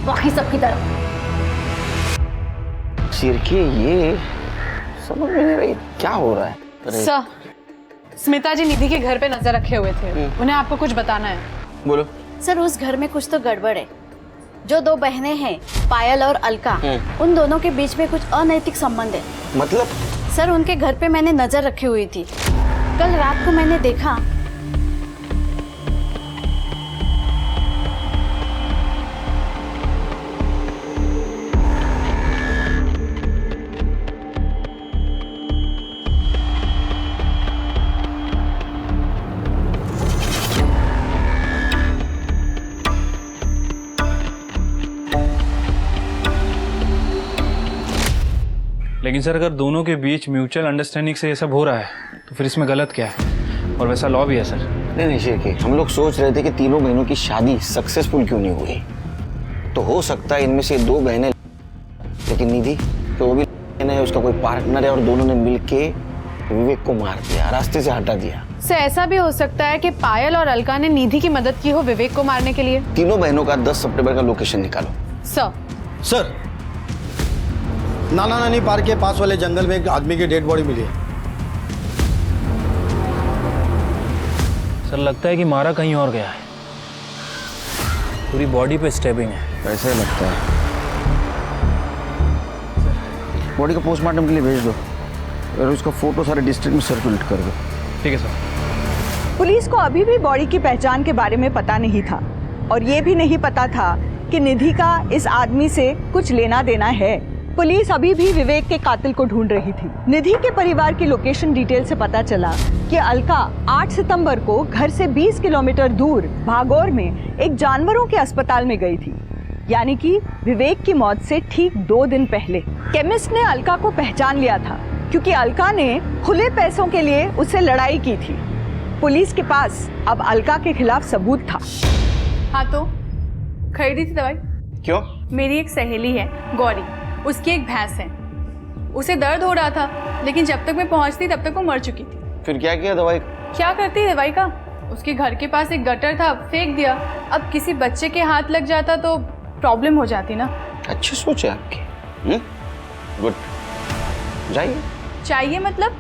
[SPEAKER 4] बाकी सबकी तरह।
[SPEAKER 8] चिरके ये समझ में नहीं रही क्या हो रहा है।
[SPEAKER 2] सर, स्मिता जी निधि के घर पे नजर रखे हुए थे, उन्हें आपको कुछ बताना है।
[SPEAKER 8] बोलो।
[SPEAKER 18] सर, उस घर में कुछ तो गड़बड़ है। जो दो बहनें हैं, पायल और अलका, उन दोनों के बीच में कुछ अनैतिक संबंध है।
[SPEAKER 8] मतलब?
[SPEAKER 18] सर, उनके घर पे मैंने नजर रखी हुई थी। कल रात को मैंने देखा
[SPEAKER 9] लेकिन सर, अगर दोनों के बीच म्यूचुअल अंडरस्टैंडिंग से ये सब हो रहा है तो फिर इसमें गलत क्या है? और वैसा लॉ भी है सर।
[SPEAKER 8] नहीं शिरके, हम लोग सोच रहे थे कि तीनों बहनों की शादी सक्सेसफुल क्यों नहीं हुई। तो हो सकता है इनमें से दो बहनें, लेकिन निधि तो वो भी है, उसका कोई पार्टनर है और दोनों ने मिलके विवेक को मार दिया, रास्ते से हटा दिया।
[SPEAKER 2] सर, ऐसा भी हो सकता है कि पायल और अलका ने निधि की मदद की हो विवेक को मारने के लिए।
[SPEAKER 8] तीनों बहनों का 10 सितंबर का लोकेशन निकालो।
[SPEAKER 10] सर, नाना नानी पार्क के पास वाले जंगल में एक आदमी की डेड बॉडी मिली है।
[SPEAKER 3] सर, लगता है कि मारा कहीं और गया है। पूरी बॉडी पे स्टेबिंग है।
[SPEAKER 8] ऐसे लगता है। बॉडी को पोस्टमार्टम के लिए भेज दो और उसका फोटो सारे डिस्ट्रिक्ट में सर्कुलेट कर दो।
[SPEAKER 9] ठीक है सर।
[SPEAKER 1] पुलिस को अभी भी बॉडी की पहचान के बारे में पता नहीं था, और ये भी नहीं पता था कि निधि का इस आदमी से कुछ लेना देना है। पुलिस अभी भी विवेक के कातिल को ढूंढ रही थी। निधि के परिवार की लोकेशन डिटेल से पता चला कि अलका 8 सितंबर को घर से 20 किलोमीटर दूर भागौर में एक जानवरों के अस्पताल में गई थी, यानी कि विवेक की मौत से ठीक 2 दिन पहले। केमिस्ट ने अलका को पहचान लिया था क्योंकि अलका ने खुले पैसों के लिए उससे लड़ाई की थी। पुलिस के पास अब अलका के खिलाफ सबूत था।
[SPEAKER 2] हाँ, तो खरीदी थी दवाई।
[SPEAKER 8] क्यों?
[SPEAKER 2] मेरी एक सहेली है गौरी, उसकी एक भैंस है, उसे दर्द हो रहा था, लेकिन जब तक मैं पहुंचती तब तक वो मर चुकी थी।
[SPEAKER 8] फिर क्या किया दवाई?
[SPEAKER 2] क्या करती दवाई का? उसके घर के पास एक गटर था, फेंक दिया। अब किसी बच्चे के हाथ लग जाता तो प्रॉब्लम हो जाती ना।
[SPEAKER 8] अच्छी सोच है आपकी। गुड, जाइए।
[SPEAKER 2] चाहिए मतलब?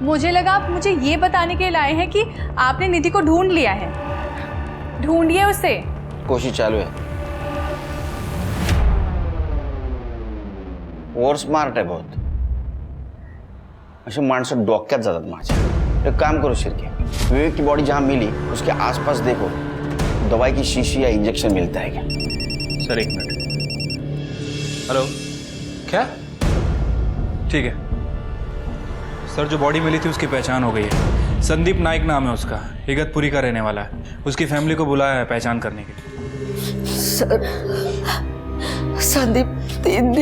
[SPEAKER 2] मुझे लगा आप मुझे ये बताने के लिए लाए हैं कि आपने निधि को ढूंढ लिया है। ढूंढिए उसे।
[SPEAKER 8] कोशिश चालू है। और स्मार्ट आहे बहुत, असे माणसं डोक्यात जातात माझ्या। एक काम करो शिरके, विवेक की बॉडी जहाँ मिली उसके आसपास देखो, दवाई की शीशी या इंजेक्शन मिलता है क्या?
[SPEAKER 9] Sir 1 minute. हेलो, क्या? ठीक है सर, जो बॉडी मिली थी उसकी पहचान हो गई है। संदीप नाइक नाम है उसका, इगतपुरी का रहने वाला है। उसकी फैमिली को बुलाया है पहचान करने के लिए।
[SPEAKER 15] सर, संदीप 3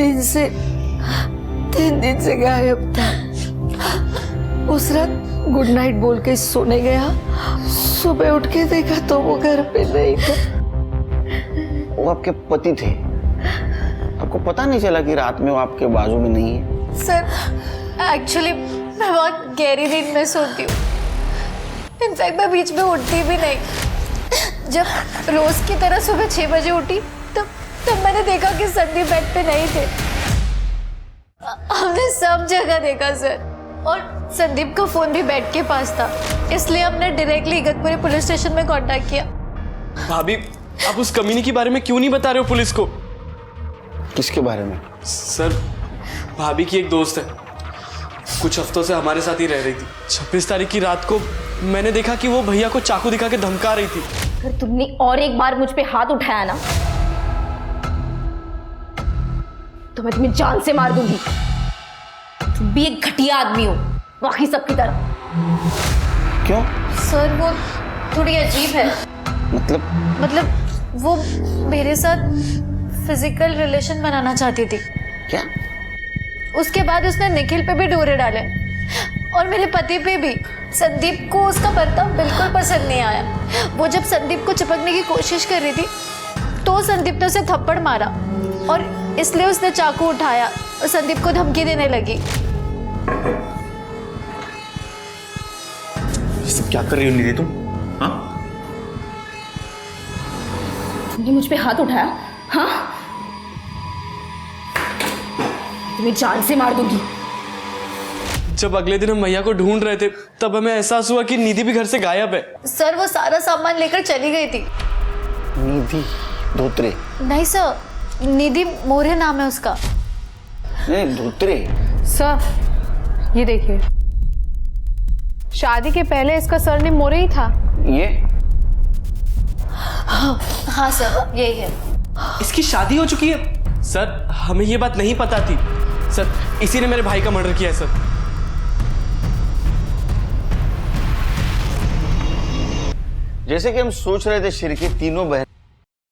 [SPEAKER 15] दिन से गायब था। उस रात गुड नाइट बोल के सोने गया, सुबह उठ के देखा तो वो घर पे नहीं था।
[SPEAKER 8] वो आपके पति थे, आपको पता नहीं चला कि रात में वो आपके बाजू में नहीं है?
[SPEAKER 4] सर एक्चुअली मैं बहुत गहरी नींद में सोती हूँ। इनफैक्ट मैं बीच में उठती भी नहीं। जब रोज की तरह सुबह 6 बजे उठी तब मैंने देखा कि संदीप बेड पे नहीं थे। हमने सब जगह देखा सर, और संदीप का फोन भी बेड के पास था, इसलिए हमने डायरेक्टली इगतपुरी पुलिस स्टेशन में कांटेक्ट किया।
[SPEAKER 14] भाभी, आप उस कमीने के बारे में क्यों नहीं बता रहे हो पुलिस को?
[SPEAKER 8] किसके बारे में?
[SPEAKER 14] सर, भाभी की एक दोस्त है, कुछ हफ्तों से हमारे साथ ही रह रही थी। 26 तारीख की रात को मैंने देखा कि वो भैया को चाकू दिखा के धमका रही थी।
[SPEAKER 4] अगर तुमने और एक बार मुझ पे हाथ उठाया ना तो मैं तुम्हें जान से मार दूंगी। तुम भी एक घटिया आदमी हो, बाकी सबकी तरह।
[SPEAKER 8] क्यों?
[SPEAKER 4] सर वो थोड़ी अजीब है।
[SPEAKER 8] मतलब
[SPEAKER 4] वो मेरे साथ फिजिकल रिलेशन बनाना चाहती थी।
[SPEAKER 8] क्या?
[SPEAKER 4] उसके बाद उसने निखिल पे भी डोरे डाले और मेरे पति पे भी। संदीप को उसका बर्ताव बिल्कुल पसंद नहीं आया। वो जब संदीप को चिपकने की कोशिश कर रही थी तो संदीप ने उसे थप्पड़ मारा और इसलिए उसने चाकू उठाया और संदीप को धमकी देने लगी।
[SPEAKER 13] ये सब क्या कर रही हो निधि तुम? हाँ?
[SPEAKER 4] तुमने मुझ पे हाथ उठाया? हाँ, तुम्हें जान से मार दूंगी।
[SPEAKER 14] जब अगले दिन हम भैया को ढूंढ रहे थे तब हमें एहसास हुआ कि निधि भी घर से गायब है।
[SPEAKER 4] सर वो सारा सामान लेकर चली गई थी।
[SPEAKER 8] निधि धोत्रे?
[SPEAKER 4] नहीं सर, निधि मोरे नाम है उसका।
[SPEAKER 8] नहीं, धोत्रे।
[SPEAKER 2] सर ये देखिए, शादी के पहले इसका सरनेम मोरे ही था।
[SPEAKER 8] ये?
[SPEAKER 4] हाँ सर, यही है।
[SPEAKER 14] इसकी शादी हो चुकी है? सर हमें ये बात नहीं पता थी। सर इसी ने मेरे भाई का मर्डर किया है सर।
[SPEAKER 8] जैसे कि हम सोच रहे थे शिर की तीनों बहन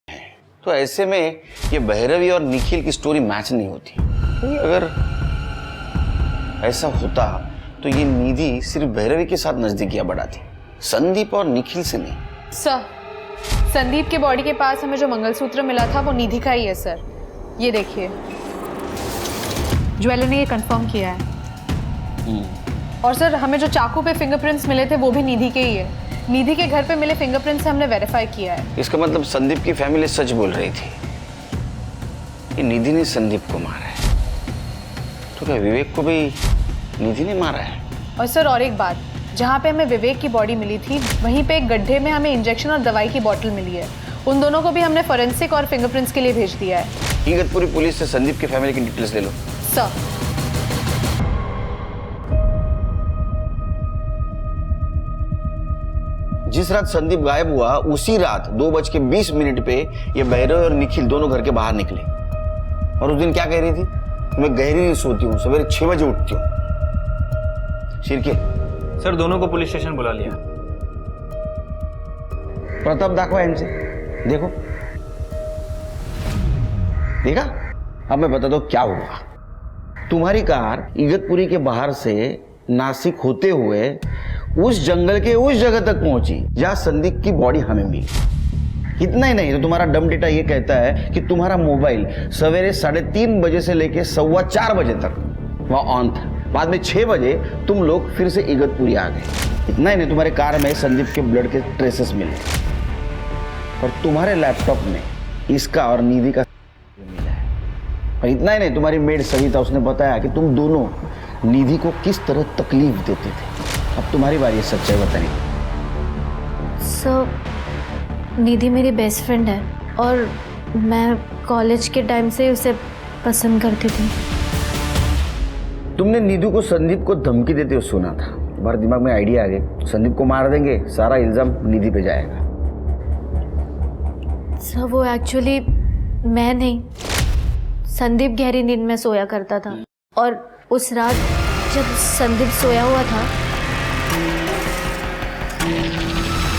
[SPEAKER 8] हैं, तो ऐसे में ये भैरवी और निखिल की स्टोरी मैच नहीं होती। अगर ऐसा होता तो ये निधि सिर्फ भैरवी के साथ नजदीकियां बढ़ाती, संदीप और निखिल से नहीं।
[SPEAKER 2] सर संदीप के बॉडी के पास हमें जो मंगलसूत्र मिला था वो निधि का ही है सर। ये देखिए, ज्वेलर ने ये कंफर्म किया है। और सर हमें जो चाकू पे फिंगरप्रिंट्स मिले थे वो भी निधि के ही है। निधि के घर पे मिले फिंगरप्रिंट्स से हमने वेरीफाई किया है।
[SPEAKER 8] इसका मतलब संदीप की फैमिली सच बोल रही थी, ये निधि ने संदीप को मारा है। तो क्या विवेक को भी निधि ने मारा है?
[SPEAKER 2] और सर और एक बात, जहाँ पे हमें विवेक की बॉडी मिली थी वहीं पे एक गड्ढे में हमें इंजेक्शन और दवाई की बोतल मिली है। उन दोनों को भी हमने फोरेंसिक और फिंगरप्रिंट्स के लिए भेज दिया है।
[SPEAKER 8] इगतपुरी पुलिस से संदीप की फैमिली की डिटेल्स ले लो।
[SPEAKER 2] सर
[SPEAKER 8] जिस रात संदीप गायब हुआ उसी रात 2:20 पे ये भैरव और निखिल दोनों घर के बाहर निकले। और उस दिन क्या कह रही थी? मैं गहरी नहीं सोती हूँ, सवेरे 6 बजे उठती हूँ। शिरके
[SPEAKER 9] सर दोनों को पुलिस स्टेशन बुला लिया।
[SPEAKER 8] प्रताप दाखवा इनसे, देखो देखा? अब मैं बता दो क्या हुआ। तुम्हारी कार इगतपुरी के बाहर से नासिक होते हुए उस जंगल के उस जगह तक पहुंची जहां संदीप की बॉडी हमें मिली। इतना ही नहीं तो तुम्हारा डम डेटा ये कहता है कि तुम्हारा मोबाइल सवेरे 3:30 बजे से लेके 4:15 बजे तक वहां ऑन था। बाद में 6 बजे तुम लोग फिर से इगतपुरी आ गए। इतना ही नहीं, तुम्हारे कार में संदीप के ब्लड के ट्रेसेस मिले और तुम्हारे लैपटॉप में इसका और निधि का मिला है। और इतना ही नहीं, तुम्हारी मेड सविता, उसने बताया कि तुम दोनों निधि को किस तरह तकलीफ देते थे। अब तुम्हारी बारी है सच्चाई बताने की।
[SPEAKER 4] सर निधि मेरी बेस्ट फ्रेंड है और मैं कॉलेज के टाइम से उसे पसंद करती थी।
[SPEAKER 8] तुमने नीधु को संदीप को धमकी देते हुए सुना था। तुम्हारे दिमाग में आइडिया आ गया, संदीप को मार देंगे, सारा इल्जाम निधि पे जाएगा।
[SPEAKER 18] सर वो एक्चुअली मैं नहीं, संदीप गहरी नींद में सोया करता था और उस रात जब संदीप सोया हुआ था।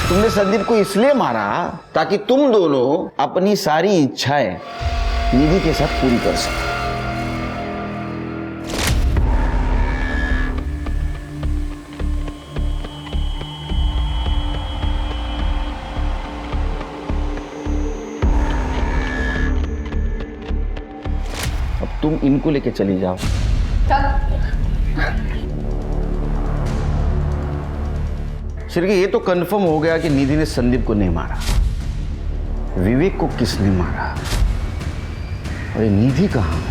[SPEAKER 8] तुमने संदीप को इसलिए मारा ताकि तुम दोनों अपनी सारी इच्छाएं निधि के साथ पूरी कर सको। अब तुम इनको लेके चली जाओ। श्री, ये तो कंफर्म हो गया कि निधि ने संदीप को नहीं मारा। विवेक को किसने मारा? और ये निधि कहाँ है?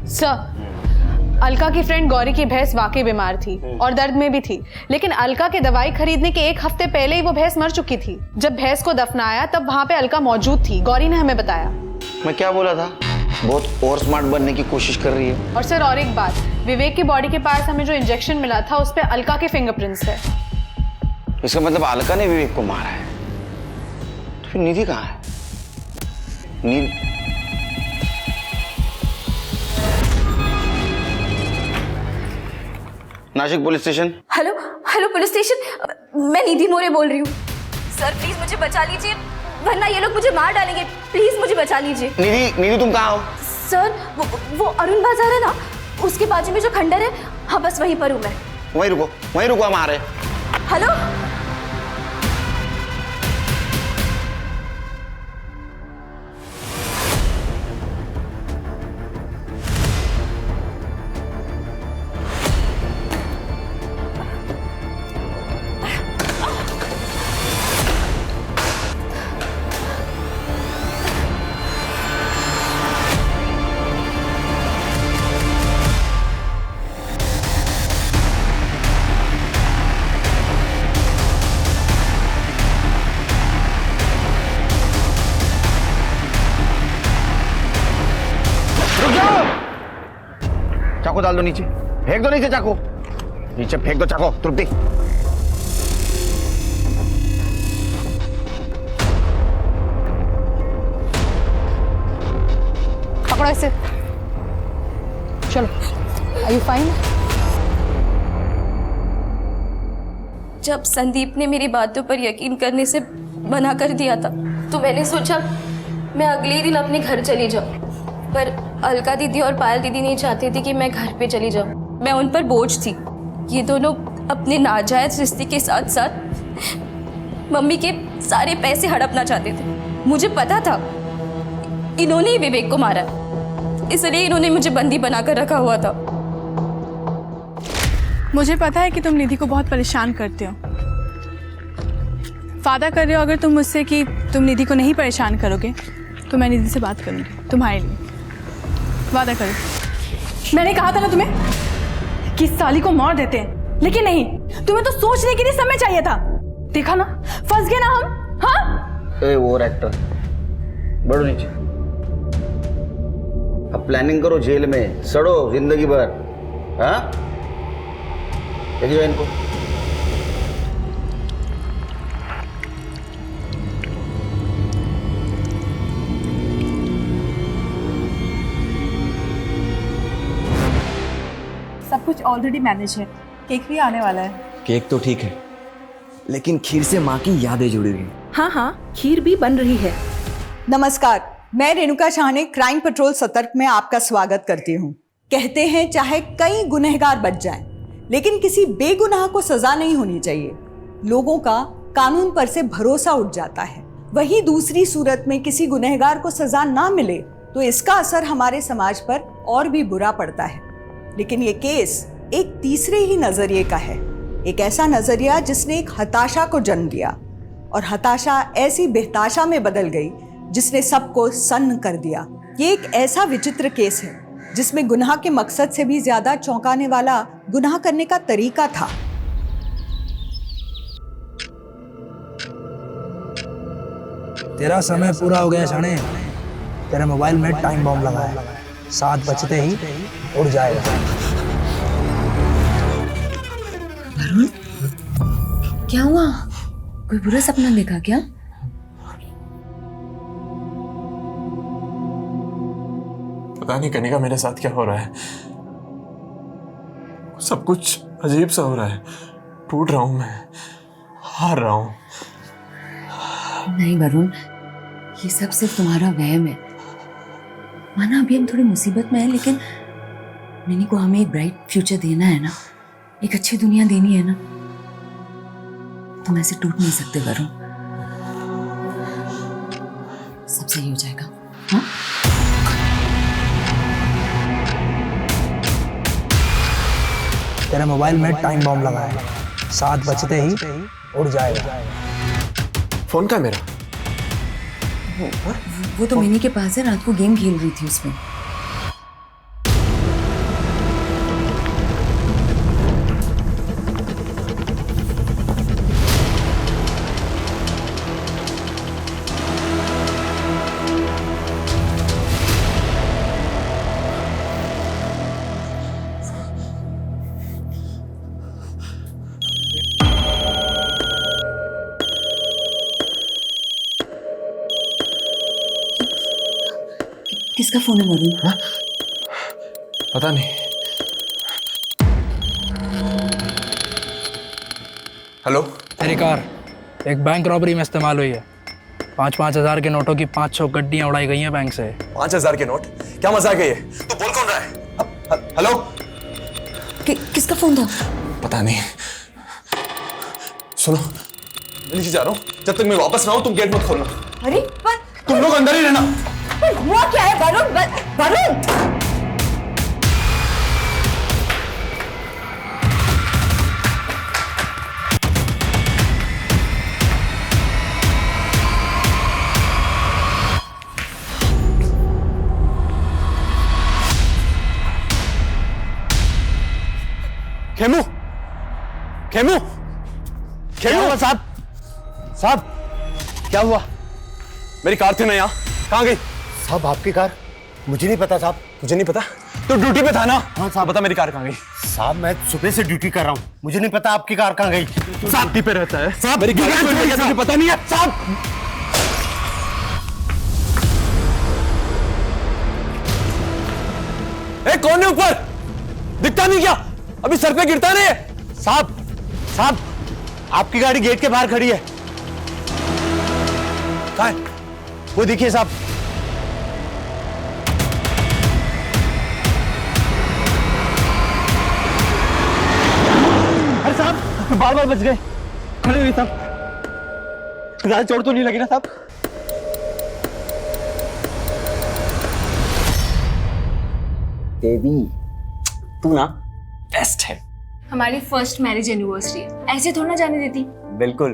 [SPEAKER 2] सर, अलका की फ्रेंड गौरी की भैंस वाकई बीमार थी और दर्द में भी थी, लेकिन अलका के दवाई खरीदने के 1 हफ्ते पहले ही वो भैंस मर चुकी थी। जब भैंस को दफनाया तब वहां पे अलका मौजूद थी, गौरी ने हमें बताया।
[SPEAKER 8] मैं क्या बोला था? बहुत और स्मार्ट बनने की कोशिश कर रही है।
[SPEAKER 2] और सर और एक बात, विवेक की बॉडी के पास हमें जो इंजेक्शन मिला था उस पे अलका के फिंगरप्रिंट्स है।
[SPEAKER 8] इसका मतलब अलका ने विवेक को मारा है। तो फिर निधि कहाँ है? Nashik police station.
[SPEAKER 4] Hello hello police station, मैं निधि मोरे बोल रही हूँ। सर प्लीज मुझे बचा लीजिए, वरना ये लोग मुझे मार डालेंगे। प्लीज मुझे बचा लीजिए।
[SPEAKER 8] निधि तुम कहाँ हो?
[SPEAKER 4] सर वो अरुण बाजार है ना, उसके बाजू में जो खंडर है, हाँ बस वहीं पर हूँ मैं।
[SPEAKER 8] वहीं रुको हम आ रहे हैं।
[SPEAKER 4] हेलो
[SPEAKER 8] चाकू डाल दो नीचे, फेंक दो नीचे चाकू, नीचे फेंक दो चाकू। तृप्ति
[SPEAKER 2] पकड़ो इसे, चलो। Are you fine?
[SPEAKER 4] जब संदीप ने मेरी बातों पर यकीन करने से मना कर दिया था तो मैंने सोचा मैं अगले ही दिन अपने घर चली जाऊं, पर अलका दीदी और पायल दीदी नहीं चाहती थी कि मैं घर पे चली जाऊं। मैं उन पर बोझ थी। ये दोनों अपने नाजायज रिश्ते के साथ साथ मम्मी के सारे पैसे हड़पना चाहते थे। मुझे पता था इन्होंने ही विवेक को मारा, इसलिए इन्होंने मुझे बंदी बनाकर रखा हुआ था।
[SPEAKER 2] मुझे पता है कि तुम निधि को बहुत परेशान करते हो। वादा कर रहे हो अगर तुम मुझसे कि तुम निधि को नहीं परेशान करोगे तो मैं निधि से बात करूंगी तुम्हारे लिए। वादा करो। मैंने कहा था ना तुम्हें कि इस साली को मार देते हैं, लेकिन नहीं, तुम्हें तो सोचने के लिए समय चाहिए था। देखा ना, फंस गए ना हम। हाँ
[SPEAKER 8] ए वो एक्टर, बढ़ो नीचे। अब प्लानिंग करो जेल में सड़ो जिंदगी भर। हाँ देखिए इनको।
[SPEAKER 1] सब कुछ ऑलरेडी मैनेज है, केक भी आने वाला है।
[SPEAKER 19] केक तो ठीक है, लेकिन खीर से माँ की यादें जुड़ी हुई।
[SPEAKER 1] हाँ हाँ, खीर भी बन रही है। नमस्कार, मैं रेणुका शाहने क्राइम पेट्रोल सतर्क में आपका स्वागत करती हूँ। कहते हैं चाहे कई गुनहगार बच जाएं, लेकिन किसी बेगुनाह को सजा नहीं होनी चाहिए। लोगों का कानून पर से भरोसा उठ जाता है। वहीं दूसरी सूरत में किसी गुनहगार को सजा ना मिले तो इसका असर हमारे समाज पर और भी बुरा पड़ता है। लेकिन ये केस एक तीसरे ही नजरिए का है, एक ऐसा नजरिया जिसने एक हताशा को जन्म दिया, और हताशा ऐसी बेहताशा में बदल गई जिसने सबको सन्न कर दिया। ये एक ऐसा विचित्र केस है जिसमें गुनाह के मकसद से भी ज्यादा चौंकाने वाला गुनाह करने का तरीका था।
[SPEAKER 20] तेरा समय पूरा हो गया शाने। तेरे मोबाइल में टाइम बॉम्ब लगा है, 7 बजते ही उड़ जाएगा।
[SPEAKER 21] क्या हुआ? कोई बुरा सपना देखा क्या?
[SPEAKER 13] पता नहीं कनिका मेरे साथ क्या हो रहा है। सब कुछ अजीब सा हो रहा है। टूट रहा हूं मैं, हार रहा हूं।
[SPEAKER 15] नहीं वरुण, ये सब सिर्फ तुम्हारा वहम है। माना अभी हम थोड़ी मुसीबत में हैं, लेकिन मिनी को हमें एक ब्राइट फ्यूचर देना है ना, एक अच्छी दुनिया देनी है ना। तुम ऐसे टूट नहीं सकते वरुण। सब सही हो जाएगा। हाँ?
[SPEAKER 20] तेरे मोबाइल में टाइम बॉम्ब लगा है, 7 बजते ही उड़ जाएगा।
[SPEAKER 13] फोन का मेरा
[SPEAKER 15] वो तो मिनी के पास है, रात को गेम खेल रही थी उसमें। किसका फोन है वरुण? हाँ?
[SPEAKER 13] पता नहीं। हेलो,
[SPEAKER 20] तेरी कार एक बैंक रॉबरी में इस्तेमाल हुई है। 5-5 हजार के नोटों की 500 गड्डियां उड़ाई गई हैं बैंक से।
[SPEAKER 13] 5,000 के नोट? क्या मजाक है ये? तू बोल कौन रहा है? हेलो,
[SPEAKER 15] किसका फोन था?
[SPEAKER 13] पता नहीं। सुनो, मैं नीचे जा रहा हूँ। जब तक मैं वापस ना आऊँ तुम गेट मत खोलना।
[SPEAKER 15] अरे पर
[SPEAKER 13] तुम लोग अंदर ही रहना।
[SPEAKER 15] हुआ क्या है वरुण? वरुण!
[SPEAKER 13] खेमू, खेमू, खेमू साहब, साहब क्या हुआ? मेरी कार थी ना यहाँ, कहाँ गई?
[SPEAKER 10] साहब आपकी कार? मुझे नहीं पता साहब।
[SPEAKER 13] तुझे नहीं पता? तो ड्यूटी पे था ना?
[SPEAKER 10] हाँ साहब।
[SPEAKER 13] बता मेरी कार कहाँ गई?
[SPEAKER 10] साहब मैं सुबह से ड्यूटी कर रहा हूँ, मुझे नहीं पता आपकी कार कहाँ गई।
[SPEAKER 13] साहब ड्यूटी पे रहता है
[SPEAKER 10] साहब,
[SPEAKER 13] मेरी गाड़ी खोल गया, तुझे पता नहीं है?
[SPEAKER 10] साहब
[SPEAKER 13] कौन है ऊपर? दिखता नहीं क्या? अभी सर पे गिरता नहीं है?
[SPEAKER 10] साहब, साहब आपकी गाड़ी गेट के बाहर खड़ी है। कहाँ है? वो देखिए साहब। अरे साहब बार बच गए। खड़े हुए साहब, ज्यादा चोट तो नहीं लगी ना साहब?
[SPEAKER 14] देवी तू ना बेस्ट है।
[SPEAKER 18] हमारी फर्स्ट मैरिज एनिवर्सरी है, ऐसे थोड़ा ना जाने देती।
[SPEAKER 14] बिल्कुल।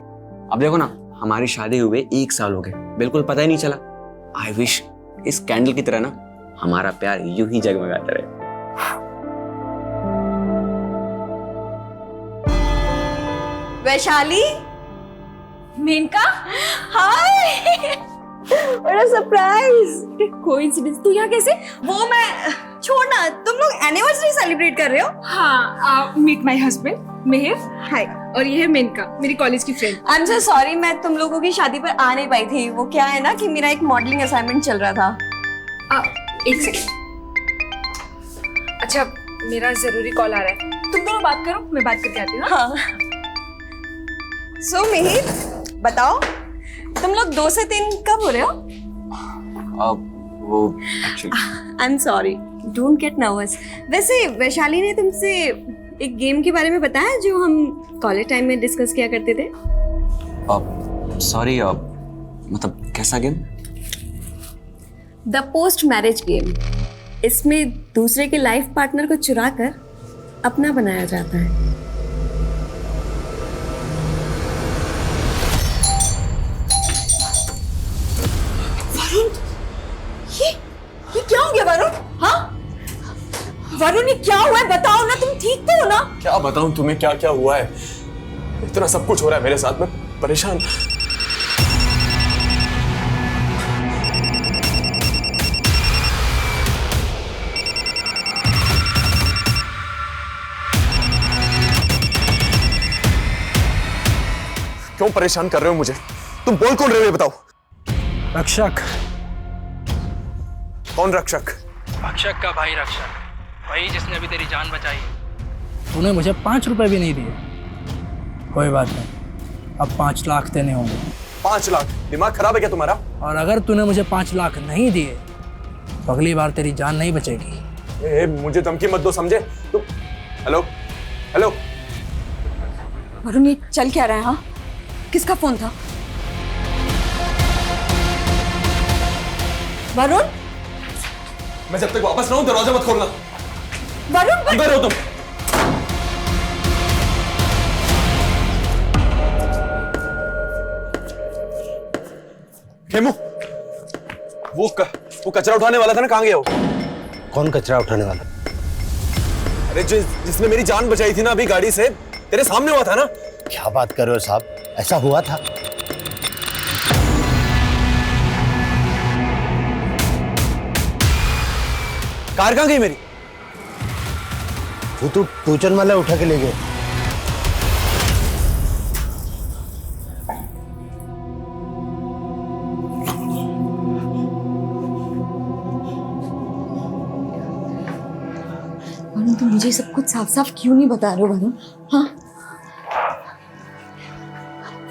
[SPEAKER 14] अब देखो ना, हमारी शादी हुए 1 साल हो गए, बिल्कुल पता ही नहीं चला। आई विश इस कैंडल की तरह ना हमारा प्यार यूं ही जगमगाता रहे।
[SPEAKER 12] वैशाली, मेनका, हाय, बड़ा सरप्राइज।
[SPEAKER 18] कोइंसिडेंस, तू यहाँ कैसे?
[SPEAKER 12] वो मैं छोड़ना, तुम लोग एनिवर्सरी सेलिब्रेट कर रहे हो?
[SPEAKER 18] हाँ, मीट माय हस्बैंड मिहिर। हाय, और ये है मेनका, मेरी कॉलेज की friend.
[SPEAKER 12] I am so sorry, मैं तुम लोगों की शादी पर आ नहीं पाई थी। वो क्या है ना कि मेरा एक मॉडलिंग असाइनमेंट चल रहा था।
[SPEAKER 18] एक सेकंड। अच्छा, मेरा जरूरी कॉल आ रहा है, तुम दोनों बात करो, मैं बात करके आती हूँ।
[SPEAKER 12] हाँ। सो मिहिर, बताओ तुम लोग 2 से 3 कब हो रहे हो?
[SPEAKER 14] वो actually
[SPEAKER 12] I am sorry, don't get nervous. वैसे वैशाली ने तुमसे एक गेम के बारे में बताया जो हम कॉलेज टाइम में डिस्कस किया करते थे?
[SPEAKER 14] सॉरी, मतलब कैसा game?
[SPEAKER 12] The post marriage game. इसमें दूसरे के लाइफ पार्टनर को चुरा कर अपना बनाया जाता है। वरुण, ये क्या हो गया वरुण? हाँ वरुण, ये क्या हुआ है? बताओ ना, तुम ठीक तो हो ना?
[SPEAKER 13] क्या बताऊं तुम्हें क्या क्या हुआ है? इतना सब कुछ हो रहा है मेरे साथ में, परेशान। क्यों परेशान कर रहे हो मुझे? तुम बोल कौन रहे हो ये बताओ।
[SPEAKER 20] रक्षक।
[SPEAKER 13] कौन रक्षक?
[SPEAKER 20] भक्षक का भाई रक्षक, वही जिसने अभी तेरी जान बचाई। तूने मुझे 5 रुपए भी नहीं दिए। कोई बात नहीं, अब 5 लाख देने होंगे।
[SPEAKER 14] 5 लाख? दिमाग खराब है क्या तुम्हारा?
[SPEAKER 20] और अगर तूने मुझे 5 लाख नहीं दिए तो अगली बार तेरी जान नहीं बचेगी।
[SPEAKER 14] मुझे धमकी मत दो, समझे तुम? हेलो हेलो
[SPEAKER 12] वरुण, ये चल क्या रहा है? हाँ, किसका फोन था? वरुण,
[SPEAKER 14] मैं जब तक वापस ना हूं दरवाजा मत खोलना।
[SPEAKER 12] वरुण,
[SPEAKER 14] अंदर हो तुम। खेमू, वो कचरा उठाने वाला था ना, कहाँ गया वो?
[SPEAKER 10] कौन कचरा उठाने वाला?
[SPEAKER 14] अरे जिसने मेरी जान बचाई थी ना अभी गाड़ी से, तेरे सामने हुआ था ना।
[SPEAKER 10] क्या बात कर रहे हो साहब, ऐसा हुआ था?
[SPEAKER 14] कार कहाँ गई मेरी?
[SPEAKER 10] वो तो टूचन वाला उठा के ले गए।
[SPEAKER 12] वरुण, तुम मुझे सब कुछ साफ साफ क्यों नहीं बता रहे हो वरुण? हाँ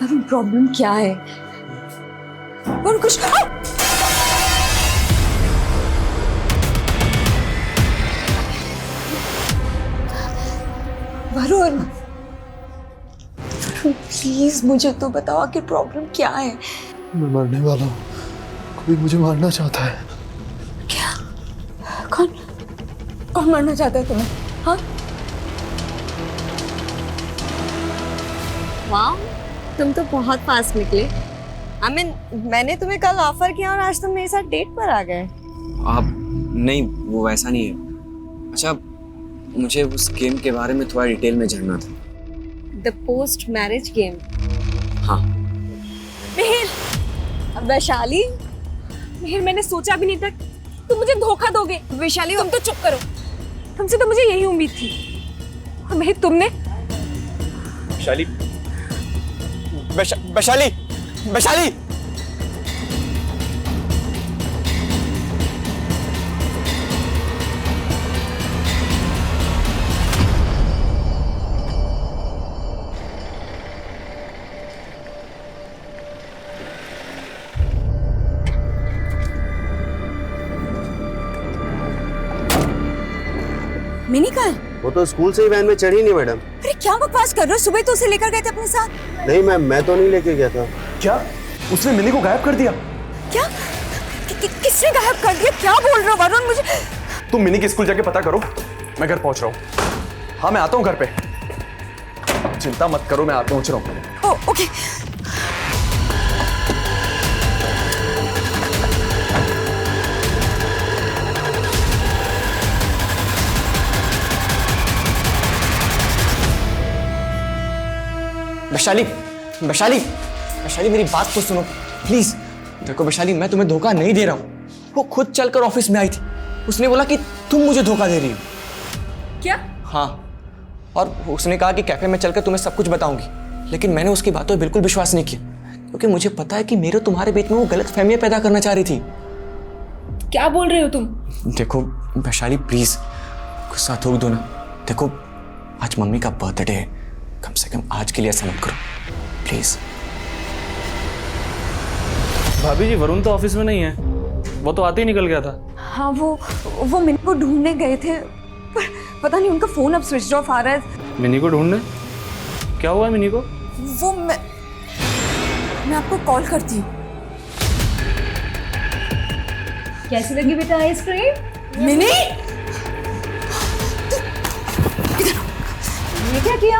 [SPEAKER 12] वरुण, प्रॉब्लम क्या है? वरुण, कुछ वरुण, प्लीज मुझे तो बताओ कि प्रॉब्लम क्या है?
[SPEAKER 16] मैं मरने वाला हूँ, कोई मुझे मारना चाहता है।
[SPEAKER 12] क्या? कौन कौन मारना चाहता है तुम्हें? हाँ,
[SPEAKER 21] वाह, तुम तो बहुत फास्ट निकले। मैंने तुम्हें कल ऑफर किया और आज तुम मेरे साथ डेट पर आ गए।
[SPEAKER 19] आप नहीं, वो वैसा नहीं है। अच्छा, मुझे उस गेम के बारे में थोड़ा डिटेल में जानना था।
[SPEAKER 21] The post marriage game?
[SPEAKER 19] हाँ।
[SPEAKER 21] मिहिर, वैशाली, मिहिर, मैंने सोचा भी नहीं था तुम मुझे धोखा दोगे। वैशाली, तुम तो चुप करो, तुमसे तो मुझे यही उम्मीद थी। और मिहिर, तुमने
[SPEAKER 14] वैशाली, वैशाली, वैशाली,
[SPEAKER 12] मिनी कल?
[SPEAKER 7] वो तो स्कूल से ही वैन में चढ़ी नहीं मैडम।
[SPEAKER 12] अरे क्या बकवास कर रहे हो? सुबह तो उसे लेकर गए थे अपने साथ।
[SPEAKER 7] नहीं मैम, मैं तो नहीं लेके गया था।
[SPEAKER 14] क्या उसने मिनी को गायब कर दिया?
[SPEAKER 12] क्या? किसने गायब कर दिया? क्या बोल रहे हो वरुण? मुझे
[SPEAKER 14] तुम मिनी के स्कूल जाके पता करो, मैं घर पहुंच रहा हूँ। हाँ, मैं आता हूँ घर पे, चिंता मत करो, मैं आ पहुंच रहा हूँ।
[SPEAKER 12] ओके।
[SPEAKER 19] वैशाली, वैशाली, वैशाली, मेरी बात तो सुनो प्लीज। देखो वैशाली, मैं तुम्हें धोखा नहीं दे रहा हूँ। वो खुद चलकर ऑफिस में आई थी, उसने बोला कि तुम मुझे धोखा दे रही हो।
[SPEAKER 21] क्या?
[SPEAKER 19] हाँ, और उसने कहा कि कैफे में चलकर तुम्हें सब कुछ बताऊंगी, लेकिन मैंने उसकी बातों पर बिल्कुल विश्वास नहीं किया, क्योंकि मुझे पता है कि मेरे तुम्हारे बीच में वो गलत फहमियां पैदा करना चाह रही थी।
[SPEAKER 21] क्या बोल रहे हो तुम?
[SPEAKER 19] देखो वैशाली, प्लीज गुस्सा थोक दो ना। देखो आज मम्मी का बर्थडे है, कम से कम आज के लिए ऐसा मत करो प्लीज।
[SPEAKER 9] भाभी जी, वरुण तो ऑफिस में नहीं है, वो तो आते ही निकल गया था।
[SPEAKER 12] हाँ, वो मिनी को ढूंढने गए थे, पर पता नहीं उनका फोन अब स्विच ऑफ आ रहा है।
[SPEAKER 9] मिनी को ढूंढने? क्या हुआ है मिनी को?
[SPEAKER 12] वो मैं आपको कॉल करती हूँ।
[SPEAKER 21] कैसी लगी बेटा आइसक्रीम?
[SPEAKER 12] मिनी,
[SPEAKER 21] ये क्या किया?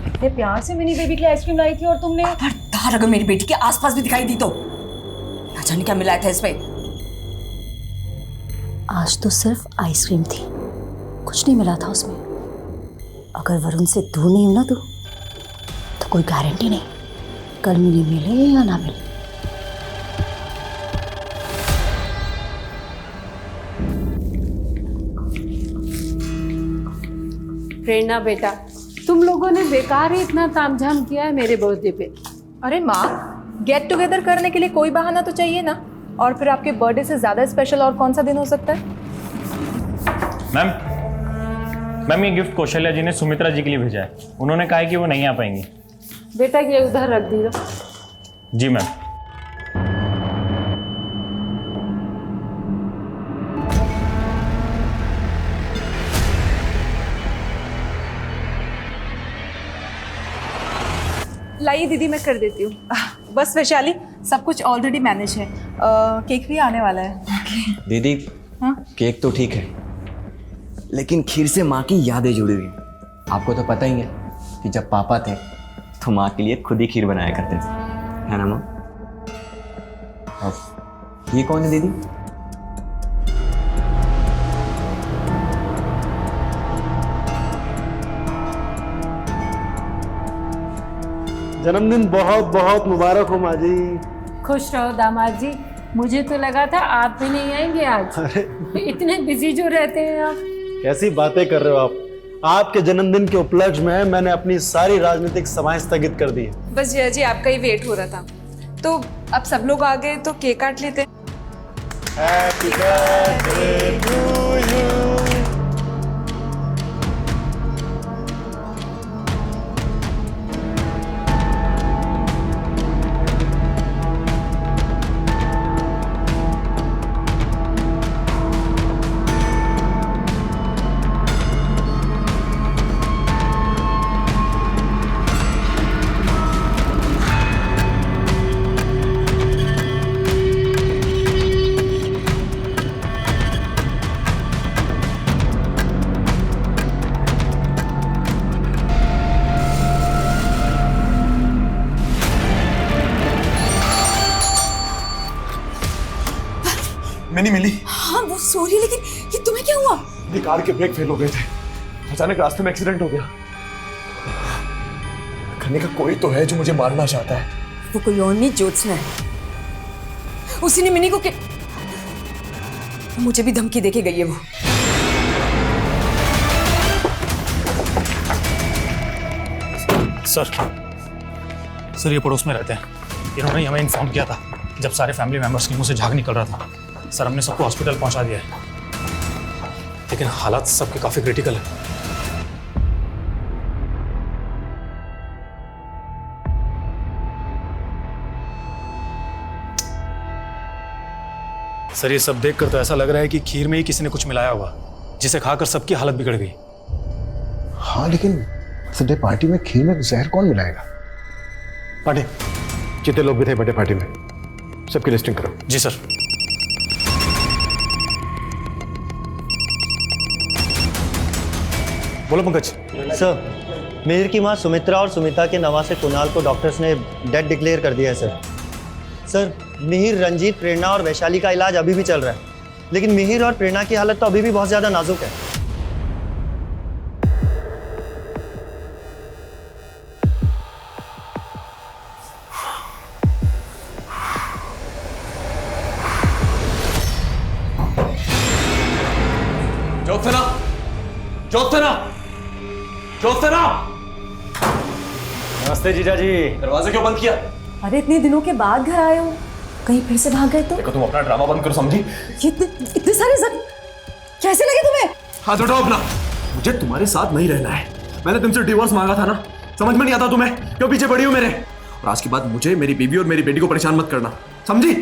[SPEAKER 21] इतने प्यार से मिनी बेबी के लिए आइसक्रीम लाई थी और तुमने
[SPEAKER 12] खबरदार अगर मेरी बेटी के आसपास भी दिखाई दी तो ना जाने क्या मिलाया था इसमें। आज तो सिर्फ आइसक्रीम थी, कुछ नहीं मिला था उसमें। अगर वरुण से दूर नहीं हूं ना तो कोई गारंटी नहीं कल मिनी मिले या ना मिले।
[SPEAKER 5] प्रेरणा बेटा, तुम लोगों ने बेकार ही इतना तामझाम किया है मेरे बर्थडे पे।
[SPEAKER 22] अरे माँ, गेट टुगेदर करने के लिए कोई बहाना तो चाहिए ना।
[SPEAKER 6] और फिर आपके बर्थडे से ज़्यादा स्पेशल और कौन सा दिन हो सकता है?
[SPEAKER 9] मैम ये गिफ्ट कौशल्या जी ने सुमित्रा जी के लिए भेजा है। उन्होंने कहा है कि वो नहीं आ पाएंगी।
[SPEAKER 6] बेटा ये उधर रख दीजिए।
[SPEAKER 9] जी मैम।
[SPEAKER 6] लाइए दीदी, मैं कर देती हूँ। बस वैशाली, सब कुछ ऑलरेडी मैनेज है। केक भी आने वाला है।
[SPEAKER 19] दीदी,
[SPEAKER 6] हाँ?
[SPEAKER 19] केक तो ठीक है, लेकिन खीर से माँ की यादें जुड़ी हुई हैं। आपको तो पता ही है कि जब पापा थे तो माँ के लिए खुद ही खीर बनाया करते थे, है ना माँ? अब ये कौन है दीदी?
[SPEAKER 10] जन्मदिन बहुत बहुत मुबारक हो माँ जी।
[SPEAKER 5] खुश रहो दामाद जी। मुझे तो लगा था आप भी नहीं आएंगे आज।
[SPEAKER 10] अरे
[SPEAKER 5] इतने बिजी जो रहते हैं आप।
[SPEAKER 10] कैसी बातें कर रहे हो आप? आपके जन्मदिन के उपलक्ष्य में मैंने अपनी सारी राजनीतिक सभाएं स्थगित कर दी है।
[SPEAKER 12] बस जया जी आपका ही वेट हो रहा था, तो अब सब लोग आ गए तो केक काट लेते।
[SPEAKER 10] Happy birthday to you.
[SPEAKER 13] मैंने मिली।
[SPEAKER 21] हाँ वो सॉरी, लेकिन ये तुम्हें क्या हुआ?
[SPEAKER 13] ये कार के ब्रेक फेल हो गए थे, अचानक रास्ते में एक्सीडेंट हो गया। करने का कोई तो है जो मुझे मारना चाहता है।
[SPEAKER 21] वो कोई और नहीं, ज्योत्सना है। उसी ने मिनी को मुझे भी धमकी देके गई है वो।
[SPEAKER 9] सर ये पड़ोस में रहते हैं। इन्होंने हमें इन्फॉर्म किया था जब सारे फैमिली मेंबर्स के मुंह से झाग निकल रहा था। सर हमने सबको हॉस्पिटल पहुंचा दिया है, लेकिन हालात सबके काफी क्रिटिकल है। सर ये सब देखकर तो ऐसा लग रहा है कि खीर में ही किसी ने कुछ मिलाया हुआ, जिसे खाकर सबकी हालत बिगड़ गई।
[SPEAKER 10] हाँ लेकिन बर्थडे पार्टी में खीर में जहर कौन मिलाएगा? पार्टी जितने लोग भी थे बर्थडे पार्टी में, सबकी लिस्टिंग करो।
[SPEAKER 9] जी सर। बोलो पंकज।
[SPEAKER 11] सर मिहिर की मां सुमित्रा और सुमिता के नवासे कुणाल को डॉक्टर्स ने डेड डिक्लेयर कर दिया है सर। सर मिहिर, रंजीत, प्रेरणा और वैशाली का इलाज अभी भी चल रहा है, लेकिन मिहिर और प्रेरणा की हालत तो अभी भी बहुत ज्यादा नाजुक है।
[SPEAKER 13] ज्योत्सना, ज्योत्सना, ज्योत्सना!
[SPEAKER 11] नमस्ते जीजा जी।
[SPEAKER 13] दरवाजा क्यों बंद किया?
[SPEAKER 21] अरे इतने दिनों के बाद घर आए हो, कहीं फिर से भाग गए तो?
[SPEAKER 13] देखो तुम अपना ड्रामा बंद करो, समझी?
[SPEAKER 21] ये इतने सारे जख्म कैसे लगे तुम्हें?
[SPEAKER 13] हाथ उठाओ अपना। मुझे तुम्हारे साथ नहीं रहना है। मैंने तुमसे डिवोर्स मांगा था ना, समझ में नहीं आता तुम्हें? क्यों पीछे पड़ी हो मेरे? और आज के बाद मुझे, मेरी बीवी और मेरी बेटी को परेशान मत करना, समझी?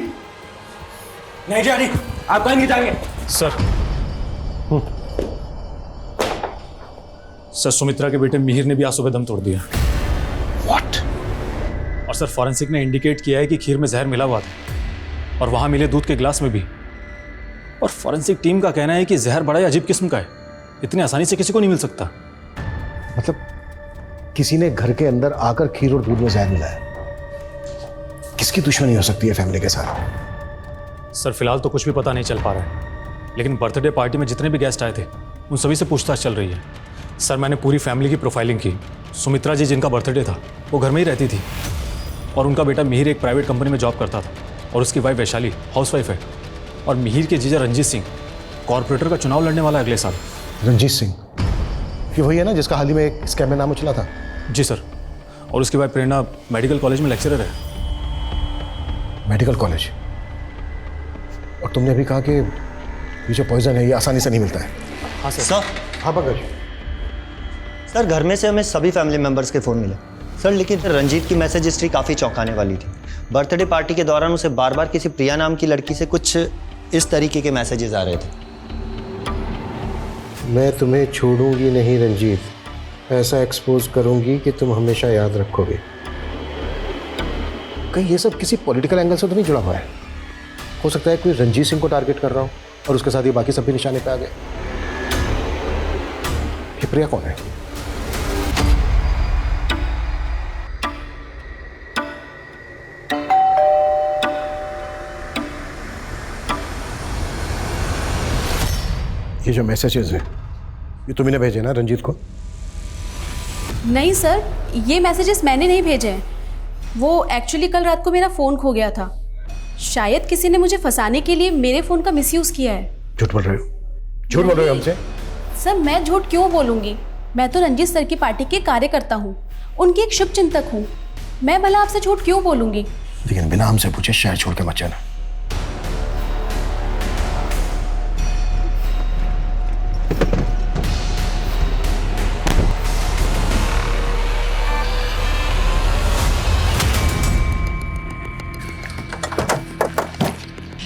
[SPEAKER 13] नहीं जा रही, आप कहीं नहीं जाएंगे।
[SPEAKER 9] सर सुमित्रा के बेटे मिहिर ने भी आज सुबह दम तोड़ दिया।
[SPEAKER 13] व्हाट?
[SPEAKER 9] और सर फॉरेंसिक ने इंडिकेट किया है कि खीर में जहर मिला हुआ था और वहां मिले दूध के गिलास में भी। और फॉरेंसिक टीम का कहना है कि जहर बड़ा ही अजीब किस्म का है, इतनी आसानी से किसी को नहीं मिल सकता।
[SPEAKER 10] मतलब किसी ने घर के अंदर आकर खीर और दूध में जहर मिलाया। किसकी दुश्मनी हो सकती है फैमिली के साथ?
[SPEAKER 9] सर फिलहाल तो कुछ भी पता नहीं चल पा रहा है, लेकिन बर्थडे पार्टी में जितने भी गेस्ट आए थे उन सभी से पूछताछ चल रही है। सर मैंने पूरी फैमिली की प्रोफाइलिंग की। सुमित्रा जी जिनका बर्थडे था वो घर में ही रहती थी, और उनका बेटा मिहिर एक प्राइवेट कंपनी में जॉब करता था, और उसकी वाइफ वैशाली हाउसवाइफ है। और मिहिर के जीजा रंजीत सिंह कॉर्पोरेटर का चुनाव लड़ने वाला है अगले साल।
[SPEAKER 10] रंजीत सिंह ये वही है ना जिसका हाल ही में एक स्कैम में नाम उछला था?
[SPEAKER 9] जी सर। और उसकी वाइफ प्रेरणा मेडिकल कॉलेज में लेक्चरर है।
[SPEAKER 10] Medical college? और तुमने भी कहा कि ये जो पॉइजन है ये आसानी से नहीं मिलता है।
[SPEAKER 11] हाँ सर।
[SPEAKER 10] हाँ पंकज।
[SPEAKER 11] सर घर में से हमें सभी फैमिली मेंबर्स के फ़ोन मिले सर, लेकिन रंजीत की मैसेज हिस्ट्री काफ़ी चौंकाने वाली थी। बर्थडे पार्टी के दौरान उसे बार बार किसी प्रिया नाम की लड़की से कुछ इस तरीके के मैसेजेस आ रहे थे।
[SPEAKER 10] मैं तुम्हें छोड़ूंगी नहीं रंजीत, ऐसा एक्सपोज करूंगी कि तुम हमेशा याद रखोगे। कहीं ये सब किसी पॉलिटिकल एंगल से तो नहीं जुड़ा हुआ है? हो सकता है कोई रंजीत सिंह को टारगेट कर रहा हो और उसके साथ ये बाकी सब भी निशाने पे आ गए। ये प्रिया कौन है? ये जो मैसेजेस है ये तुमने भेजे ना रंजीत को?
[SPEAKER 17] नहीं सर, ये मैसेजेस मैंने नहीं भेजे हैं। वो एक्चुअली कल रात को मेरा फ़ोन खो गया था। शायद किसी ने मुझे फंसाने के लिए मेरे फ़ोन का मिसयूज़ किया है।
[SPEAKER 10] झूठ बोल रहे हो? झूठ बोल रहे हो हमसे?
[SPEAKER 17] सर मैं झूठ क्यों बोलूँगी? मैं तो रंजीत सर की पार्टी के कार्यकर्ता हूँ, उनकी एक शुभचिंतक हूँ। मैं भला आपसे झूठ क्यों बोलूँगी?
[SPEAKER 10] लेकिन बिना हमसे पूछे शहर छोड़ के मत जाना।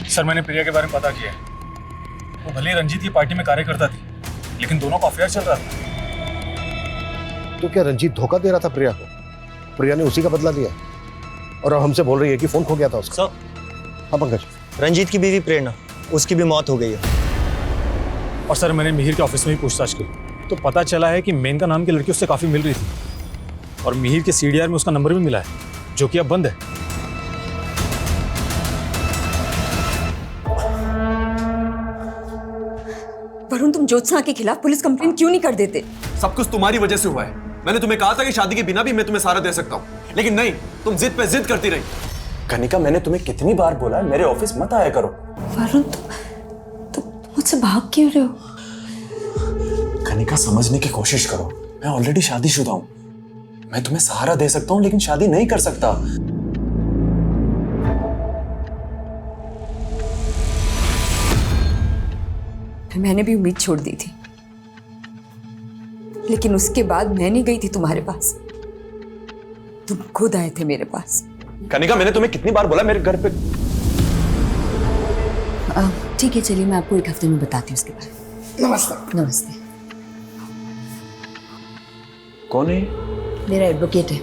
[SPEAKER 9] सर मैंने प्रिया के बारे में पता किया है। वो भले ही रंजीत की पार्टी में कार्यकर्ता थी, लेकिन दोनों का अफेयर चल रहा था।
[SPEAKER 10] तो क्या रंजीत धोखा दे रहा था प्रिया को? प्रिया ने उसी का बदला लिया और अब हमसे बोल रही है कि फोन खो गया था उसका। हाँ पंकज।
[SPEAKER 11] रंजीत की बीवी प्रेरणा, उसकी भी मौत हो गई है।
[SPEAKER 9] और सर मैंने मिहिर के ऑफिस में भी पूछताछ की तो पता चला है कि मेनका नाम की लड़की उससे काफ़ी मिल रही थी और मिहिर के CDR में उसका नंबर भी मिला है, जो कि अब बंद है।
[SPEAKER 22] वरुण, तुम ज्योत्सना के खिलाफ पुलिस कंप्लेंट क्यों नहीं कर देते?
[SPEAKER 23] सब कुछ तुम्हारी वजह से हुआ है। मैंने तुम्हें कहा था कि शादी के बिना भी मैं तुम्हें सारा दे सकता हूँ, लेकिन नहीं, तुम जिद पे जिद करती रही।
[SPEAKER 13] कनिका, मैंने तुम्हें कितनी बार बोला है मेरे ऑफिस मत आया करो।
[SPEAKER 22] वरुण, तुम मुझसे भाग क्यों रहे हो?
[SPEAKER 13] कनिका, समझने की कोशिश करो। मैं ऑलरेडी शादीशुदा हूँ। मैं तुम्हें सहारा दे सकता हूँ लेकिन शादी नहीं कर सकता।
[SPEAKER 22] मैंने भी उम्मीद छोड़ दी थी, लेकिन उसके बाद मैं नहीं गई थी तुम्हारे पास, तुम खुद आए थे मेरे पास।
[SPEAKER 13] कनिका, मैंने तुम्हें कितनी बार बोला मेरे घर पे।
[SPEAKER 22] ठीक है, चलिए मैं आपको एक हफ्ते में बताती हूँ उसके बारे में।
[SPEAKER 13] नमस्ते।
[SPEAKER 22] नमस्ते।
[SPEAKER 13] कौन है?
[SPEAKER 22] मेरा एडवोकेट है।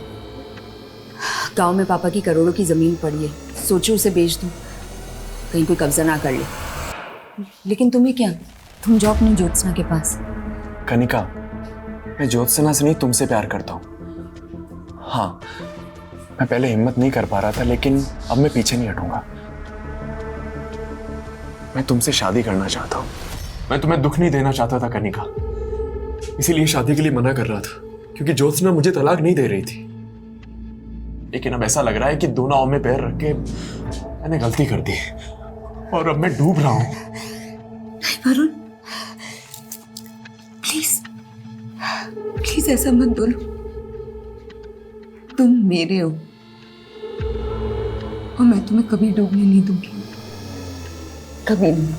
[SPEAKER 22] गांव में पापा की करोड़ों की जमीन पड़ी है, सोचो उसे बेच दूं, कहीं कोई कब्जा ना कर ले। लेकिन तुम्हें क्या, तुम जाओ अपनी ज्योत्सना के पास।
[SPEAKER 13] कनिका, मैं ज्योत्सना से नहीं तुमसे प्यार करता हूँ। हाँ, मैं पहले हिम्मत नहीं कर पा रहा था, लेकिन अब मैं पीछे नहीं हटूंगा। मैं तुमसे शादी करना चाहता हूँ। मैं तुम्हें दुख नहीं देना चाहता था कनिका, इसीलिए शादी के लिए मना कर रहा था, क्योंकि ज्योत्सना मुझे तलाक नहीं दे रही थी। लेकिन अब ऐसा लग रहा है कि दो नाव में पैर रख के मैंने गलती कर दी और अब मैं डूब रहा हूँ।
[SPEAKER 22] वरुण, प्लीज ऐसा मत बोलो। तुम मेरे हो और मैं तुम्हें कभी डूबने नहीं दूंगी, कभी नहीं।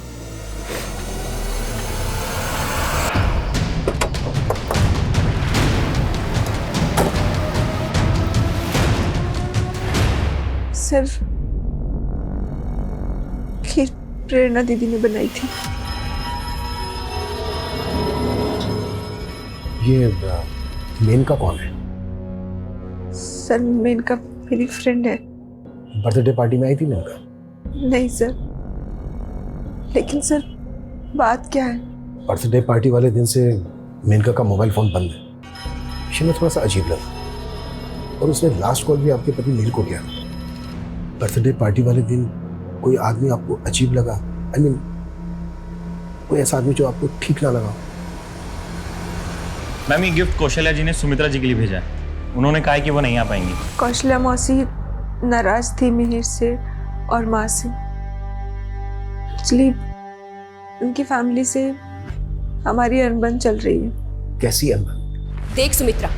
[SPEAKER 12] सिर्फ खीर प्रेरणा दीदी ने बनाई थी।
[SPEAKER 10] ये मेनका कौन है?
[SPEAKER 12] सर मेनका मेरी फ्रेंड है।
[SPEAKER 10] बर्थडे पार्टी में आई थी मेनका?
[SPEAKER 12] नहीं सर, लेकिन सर बात क्या है?
[SPEAKER 10] बर्थडे पार्टी वाले दिन से मेनका का मोबाइल फोन बंद है। मुझे थोड़ा सा अजीब लगा और उसने लास्ट कॉल भी आपके पति नील को किया। बर्थडे पार्टी वाले दिन कोई आदमी आपको अजीब लगा? I mean, कोई ऐसा आदमी जो आपको ठीक ना लगा?
[SPEAKER 9] मैम, ये गिफ्ट कौशल्या जी ने सुमित्रा जी के लिए भेजा है। उन्होंने कहा है कि वो नहीं आ पाएंगी।
[SPEAKER 12] कौशल्या मौसी नाराज थी मिहिर से और माँ से। एक्चुअली उनकी फैमिली से हमारी अनबन चल रही है।
[SPEAKER 10] कैसी अनबन?
[SPEAKER 21] देख सुमित्रा,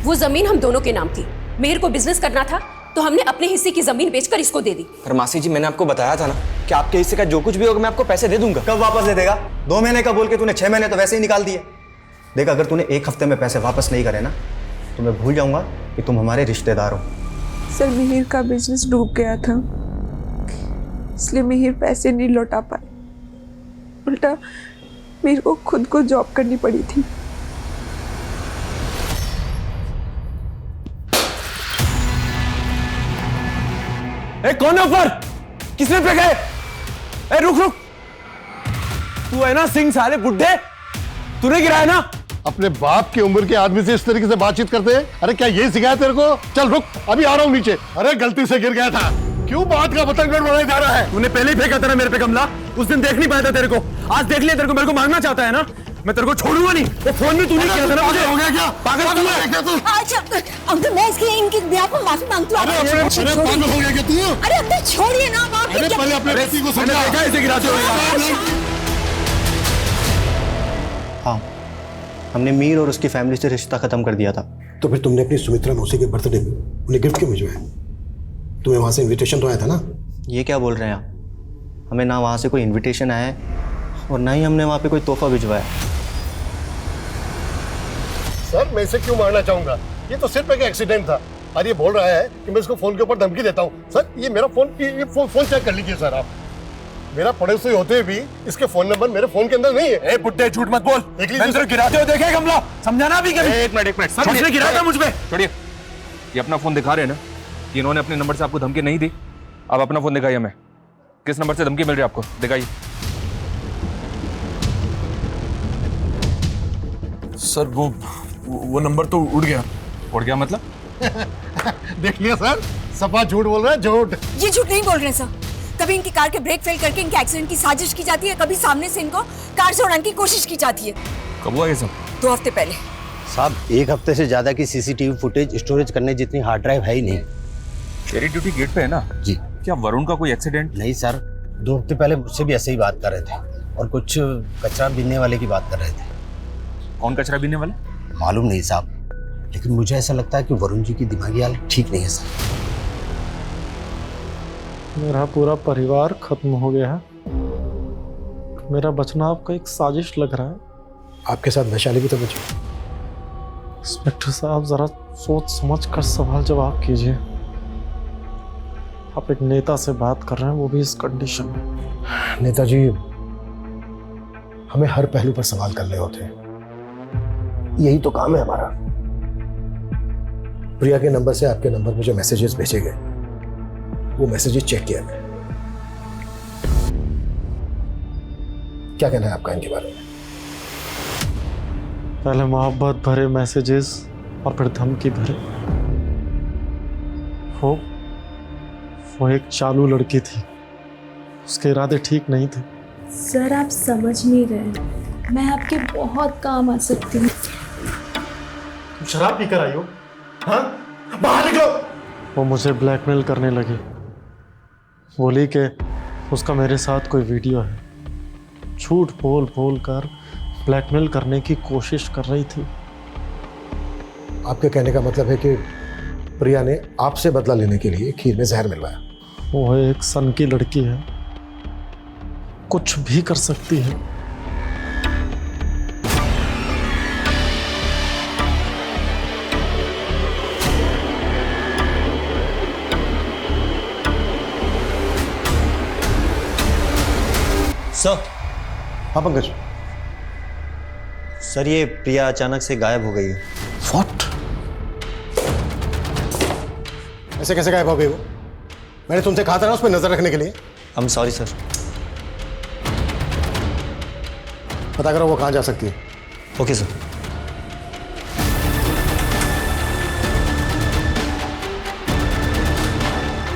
[SPEAKER 21] वो जमीन हम दोनों के नाम थी। मिहिर को बिजनेस करना था तो हमने अपने हिस्से की जमीन बेचकर इसको दे दी।
[SPEAKER 19] पर मासी जी, मैंने आपको बताया था ना कि आपके हिस्से का जो कुछ भी होगा मैं आपको पैसे दे दूंगा।
[SPEAKER 11] कब वापस दे देगा? 2 महीने का बोल के तूने 6 महीने तो वैसे ही निकाल दिए। देख, अगर तूने 1 हफ्ते में पैसे वापस नहीं करे ना तो मैं भूल जाऊंगा कि तुम हमारे रिश्तेदार हो।
[SPEAKER 12] सर मिहिर का बिजनेस डूब गया था, इसलिए मिहिर पैसे नहीं लौटा पाए। उल्टा मेरे को खुद को जॉब करनी पड़ी थी।
[SPEAKER 23] ए, कौन है ऊपर? किसने फेंका है? ए, रुक रुक, तू है ना सिंह साले बुड्ढे, तूने गिराया ना?
[SPEAKER 16] अपने बाप की उम्र के आदमी से इस तरीके से बातचीत करते हैं? अरे क्या ये सिखाया तेरे को? चल रुक, अभी आ रहा हूँ नीचे। अरे गलती से गिर गया था, क्यों बात का पतंग बढ़ाया जा रहा है?
[SPEAKER 23] तूने पहले ही फेंका था ना मेरे पे गमला, उस दिन देख नहीं पाया था तेरे को, आज देख लिया तेरे को, मेरे को मारना चाहता है ना? मैं तेरे को छोड़ूंगा नहीं। वो फोन में तूने किया था ना मुझे।
[SPEAKER 16] हो गया क्या?
[SPEAKER 23] पागल तू है क्या तू?
[SPEAKER 21] अच्छा अंकल, मैं इसके इनके ब्याह को माफी मांगती हूँ।
[SPEAKER 16] अरे पागल हो गया क्या तू?
[SPEAKER 21] अरे अंकल छोड़िए ना आप।
[SPEAKER 16] अरे पहले अपने बेटी को समझा।
[SPEAKER 23] देखा ऐसे गिराते हुए।
[SPEAKER 11] हाँ, हमने मीर और उसकी फैमिली से रिश्ता खत्म कर दिया था।
[SPEAKER 10] तो फिर तुमने अपनी सुमित्रा मौसी के बर्थडे में उन्हें गिफ्ट क्यों भिजवाया? तुम्हें वहां से इनविटेशन तो आया था ना?
[SPEAKER 11] ये क्या बोल रहे हैं आप? हमें ना वहाँ से कोई इनविटेशन आया है और ना ही हमने वहाँ पे कोई तोहफा भिजवाया।
[SPEAKER 16] सर मैं इसे क्यों मारना चाहूंगा? ये तो सिर्फ एक एक्सीडेंट था और ये बोल रहा है कि मैं इसको फोन के ऊपर धमकी देता हूँ। सर ये मेरा फोन चेक कर लीजिए सर आप। मेरा पड़ोसी होते हुए भी इसके फोन नंबर मेरे फोन के अंदर नहीं है।
[SPEAKER 23] ए बुड्ढे झूठ मत बोल, मैंने तेरे गिराते हुए देखा है गमला, समझाना भी कभी? एक मिनट सर, किसने गिराया था मुझ पे?
[SPEAKER 9] छोड़िए, ये अपना फोन दिखा रहे हैं ना कि इन्होंने अपने नंबर से आपको धमकी नहीं दी। आप अपना फोन दिखाइए हमें, किस नंबर से धमकी मिल रही है आपको, दिखाइए।
[SPEAKER 23] सर वो नंबर तो उड़ गया।
[SPEAKER 9] उड़ गया मतलब?
[SPEAKER 16] देख लिया सर, सफा झूठ बोल रहा है, झूठ।
[SPEAKER 21] ये झूठ नहीं बोल रहे सर। कभी इनकी कार के ब्रेक फेल करके इनके एक्सीडेंट की साजिश की जाती है, कभी सामने से इनको कार से उड़ाने की कोशिश की जाती है।
[SPEAKER 9] कब हुआ ये सब?
[SPEAKER 21] 2 हफ्ते पहले।
[SPEAKER 2] साहब 1 हफ्ते से ज्यादा की सीसीटीवी फुटेज स्टोरेज करने जितनी हार्ड ड्राइव है ही नहीं।
[SPEAKER 9] तेरी ड्यूटी गेट पे है ना?
[SPEAKER 2] जी।
[SPEAKER 9] क्या वरुण का कोई एक्सीडेंट?
[SPEAKER 2] नहीं सर, 2 हफ्ते पहले मुझसे भी ऐसे ही बात कर रहे थे और कुछ कचरा बीनने वाले की बात कर रहे थे।
[SPEAKER 9] कौन कचरा बीनने वाले?
[SPEAKER 2] मालूम नहीं साहब, लेकिन मुझे ऐसा लगता है कि वरुण जी की दिमागी हालत ठीक नहीं है सर।
[SPEAKER 3] मेरा पूरा परिवार खत्म हो गया है। मेरा बचना आपका एक साजिश लग रहा है।
[SPEAKER 10] आपके साथ वैशाली भी तो बची।
[SPEAKER 3] इंस्पेक्टर साहब जरा सोच समझ कर सवाल जवाब कीजिए। आप एक नेता से बात कर रहे हैं, वो भी इस कंडीशन में।
[SPEAKER 10] नेताजी, हमें हर पहलू पर सवाल करने होते हैं, यही तो काम है हमारा। प्रिया के नंबर से आपके नंबर पर जो मैसेजेस भेजे गए, वो मैसेजेस चेक किया गया। क्या कहना है आपका इनके बारे में?
[SPEAKER 3] पहले मोहब्बत भरे मैसेजेस और फिर धमकी भरे। वो एक चालू लड़की थी, उसके इरादे ठीक नहीं थे।
[SPEAKER 21] सर आप समझ नहीं रहे, मैं आपके बहुत काम आ सकती हूँ।
[SPEAKER 16] तुम शराब पीकर आई हो? हाँ? बाहर निकलो।
[SPEAKER 3] वो मुझे ब्लैकमेल करने लगी, बोली कि उसका मेरे साथ कोई वीडियो है। झूठ बोल बोल कर ब्लैकमेल करने की कोशिश कर रही थी।
[SPEAKER 10] आपके कहने का मतलब है कि प्रिया ने आपसे बदला लेने के लिए खीर में जहर मिलवाया।
[SPEAKER 3] वो एक सन की लड़की है, कुछ भी कर सकती है।
[SPEAKER 11] सर।
[SPEAKER 10] हाँ पंकज।
[SPEAKER 11] सर ये प्रिया अचानक से गायब हो गई है।
[SPEAKER 10] What? ऐसे कैसे गायब हो गई वो? मैंने तुमसे कहा था ना उस पर नजर रखने के लिए।
[SPEAKER 11] I'm sorry sir.
[SPEAKER 10] पता करो वो कहाँ जा सकती है।
[SPEAKER 11] Okay sir.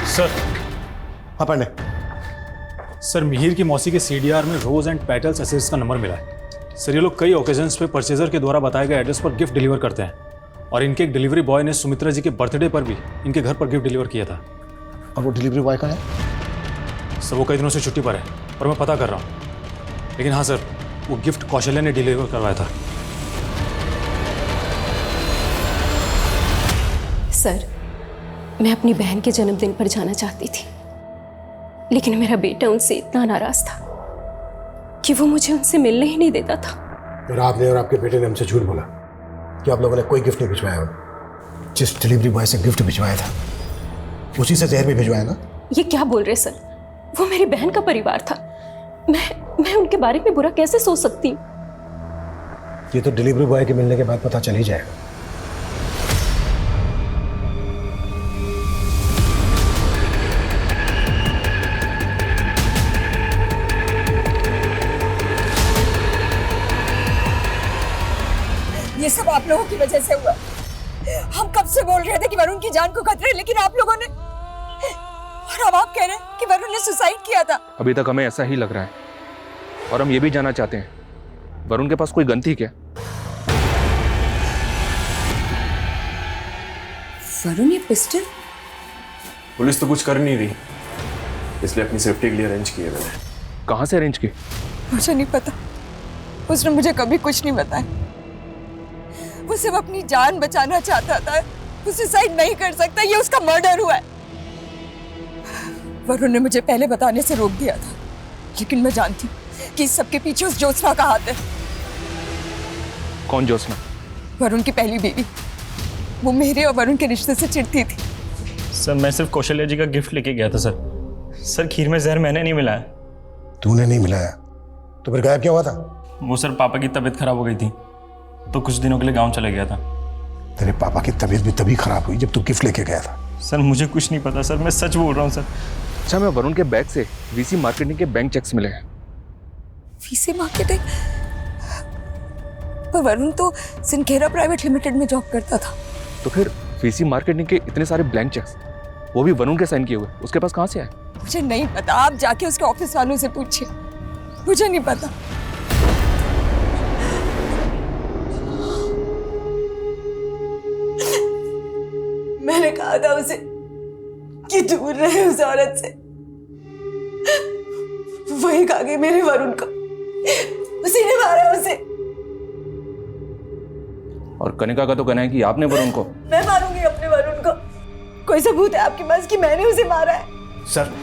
[SPEAKER 9] सर।
[SPEAKER 10] हाँ पांडे।
[SPEAKER 9] सर मिहिर की मौसी के सीडीआर में रोज एंड पेटल्स एसेट्स का नंबर मिला है। सर ये लोग कई ओकेजन्स पे परचेजर के द्वारा बताए गए एड्रेस पर गिफ्ट डिलीवर करते हैं और इनके एक डिलीवरी बॉय ने सुमित्रा जी के बर्थडे पर भी इनके घर पर गिफ्ट डिलीवर किया था।
[SPEAKER 10] और वो डिलीवरी बॉय कहाँ है?
[SPEAKER 9] सर वो कई दिनों से छुट्टी पर है और मैं पता कर रहा हूँ, लेकिन हाँ सर वो गिफ्ट कौशल्या ने डिलीवर करवाया था।
[SPEAKER 21] सर मैं अपनी बहन के जन्मदिन पर जाना चाहती थी, लेकिन मेरा बेटा उनसे इतना नाराज था कि वो मुझे उनसे मिलने ही नहीं देता था।
[SPEAKER 10] फिर आपने और आपके बेटे ने हमसे झूठ बोला कि आप लोगों ने कोई गिफ्ट नहीं भिजवाया हो। जिस डिलीवरी बॉय से गिफ्ट भिजवाया था उसी से जहर भी भिजवाया ना?
[SPEAKER 21] ये क्या बोल रहे सर? वो मेरी बहन का परिवार था। मैं उनके बारे में बुरा कैसे सोच सकती हूँ?
[SPEAKER 10] ये तो डिलीवरी बॉय के मिलने के बाद पता चल ही जाएगा।
[SPEAKER 22] ये सब आप लोगों की वजह से हुआ। हम कब से बोल रहे थे कि वरुण की जान को खतरा है, लेकिन आप लोगों ने, और अब आप कह रहे हैं कि वरुण ने सुसाइड किया था।
[SPEAKER 1] अभी तक हमें ऐसा ही लग रहा है और हम ये भी जानना चाहते हैं वरुण के पास कोई गन थी क्या?
[SPEAKER 22] वरुण ये पिस्टल?
[SPEAKER 23] पुलिस तो कुछ कर नहीं रही, इसलिए अपनी सेफ्टी के लिए अरेंज किए मैंने।
[SPEAKER 1] कहाँ से अरेंज की?
[SPEAKER 22] मुझे नहीं पता, उसने मुझे कभी कुछ नहीं बताया। वो सिर्फ अपनी जान बचाना चाहता था। वो सुसाइड नहीं कर सकता, ये उसका मर्डर हुआ है। वरुण ने मुझे पहले बताने से रोक दिया था, लेकिन मैं जानती कि इस सबके पीछे उस ज्योत्सना का हाथ है।
[SPEAKER 1] कौन ज्योत्सना?
[SPEAKER 22] वरुण की पहली बीवी। वो मेरे और वरुण के रिश्ते से चिढ़ती थी।
[SPEAKER 4] सर मैं सिर्फ कौशल्या जी का गिफ्ट लेके गया था सर। सर खीर में जहर मैंने नहीं मिलाया।
[SPEAKER 10] तूने नहीं मिलाया तो फिर गायब क्या हुआ था?
[SPEAKER 4] वो सर पापा की तबीयत खराब हो गई थी तो कुछ दिनों के लिए गांव चला गया था।
[SPEAKER 10] तेरे पापा की तबीयत भी तभी खराब हुई जब तू गिफ्ट लेके गया था।
[SPEAKER 4] सर मुझे कुछ नहीं पता सर, मैं सच बोल रहा हूँ सर।
[SPEAKER 1] अच्छा, मैं वरुण के बैग से वीसी मार्केटिंग के बैंक चेक्स मिले हैं।
[SPEAKER 22] VC marketing? पर वरुण तो सिनखेरा प्राइवेट लिमिटेड में जॉब करता था।
[SPEAKER 1] तो फिर वीसी मार्केटिंग के इतने सारे ब्लैंक चेक्स वो भी वरुण के साइन किए हुए उसके पास कहाँ से आए?
[SPEAKER 22] मुझे नहीं पता, आप जाके उसके ऑफिस वालों से पूछिए, मुझे नहीं पता। मैंने कहा था उसे कि दूर रहे उस औरत से। वही खा गई मेरे वरुण को, उसी ने मारा उसे।
[SPEAKER 1] और कनिका का तो कहना है कि आपने वरुण को।
[SPEAKER 22] मैं मारूंगी अपने वरुण को। कोई सबूत है आपके पास कि मैंने उसे मारा है?
[SPEAKER 10] सर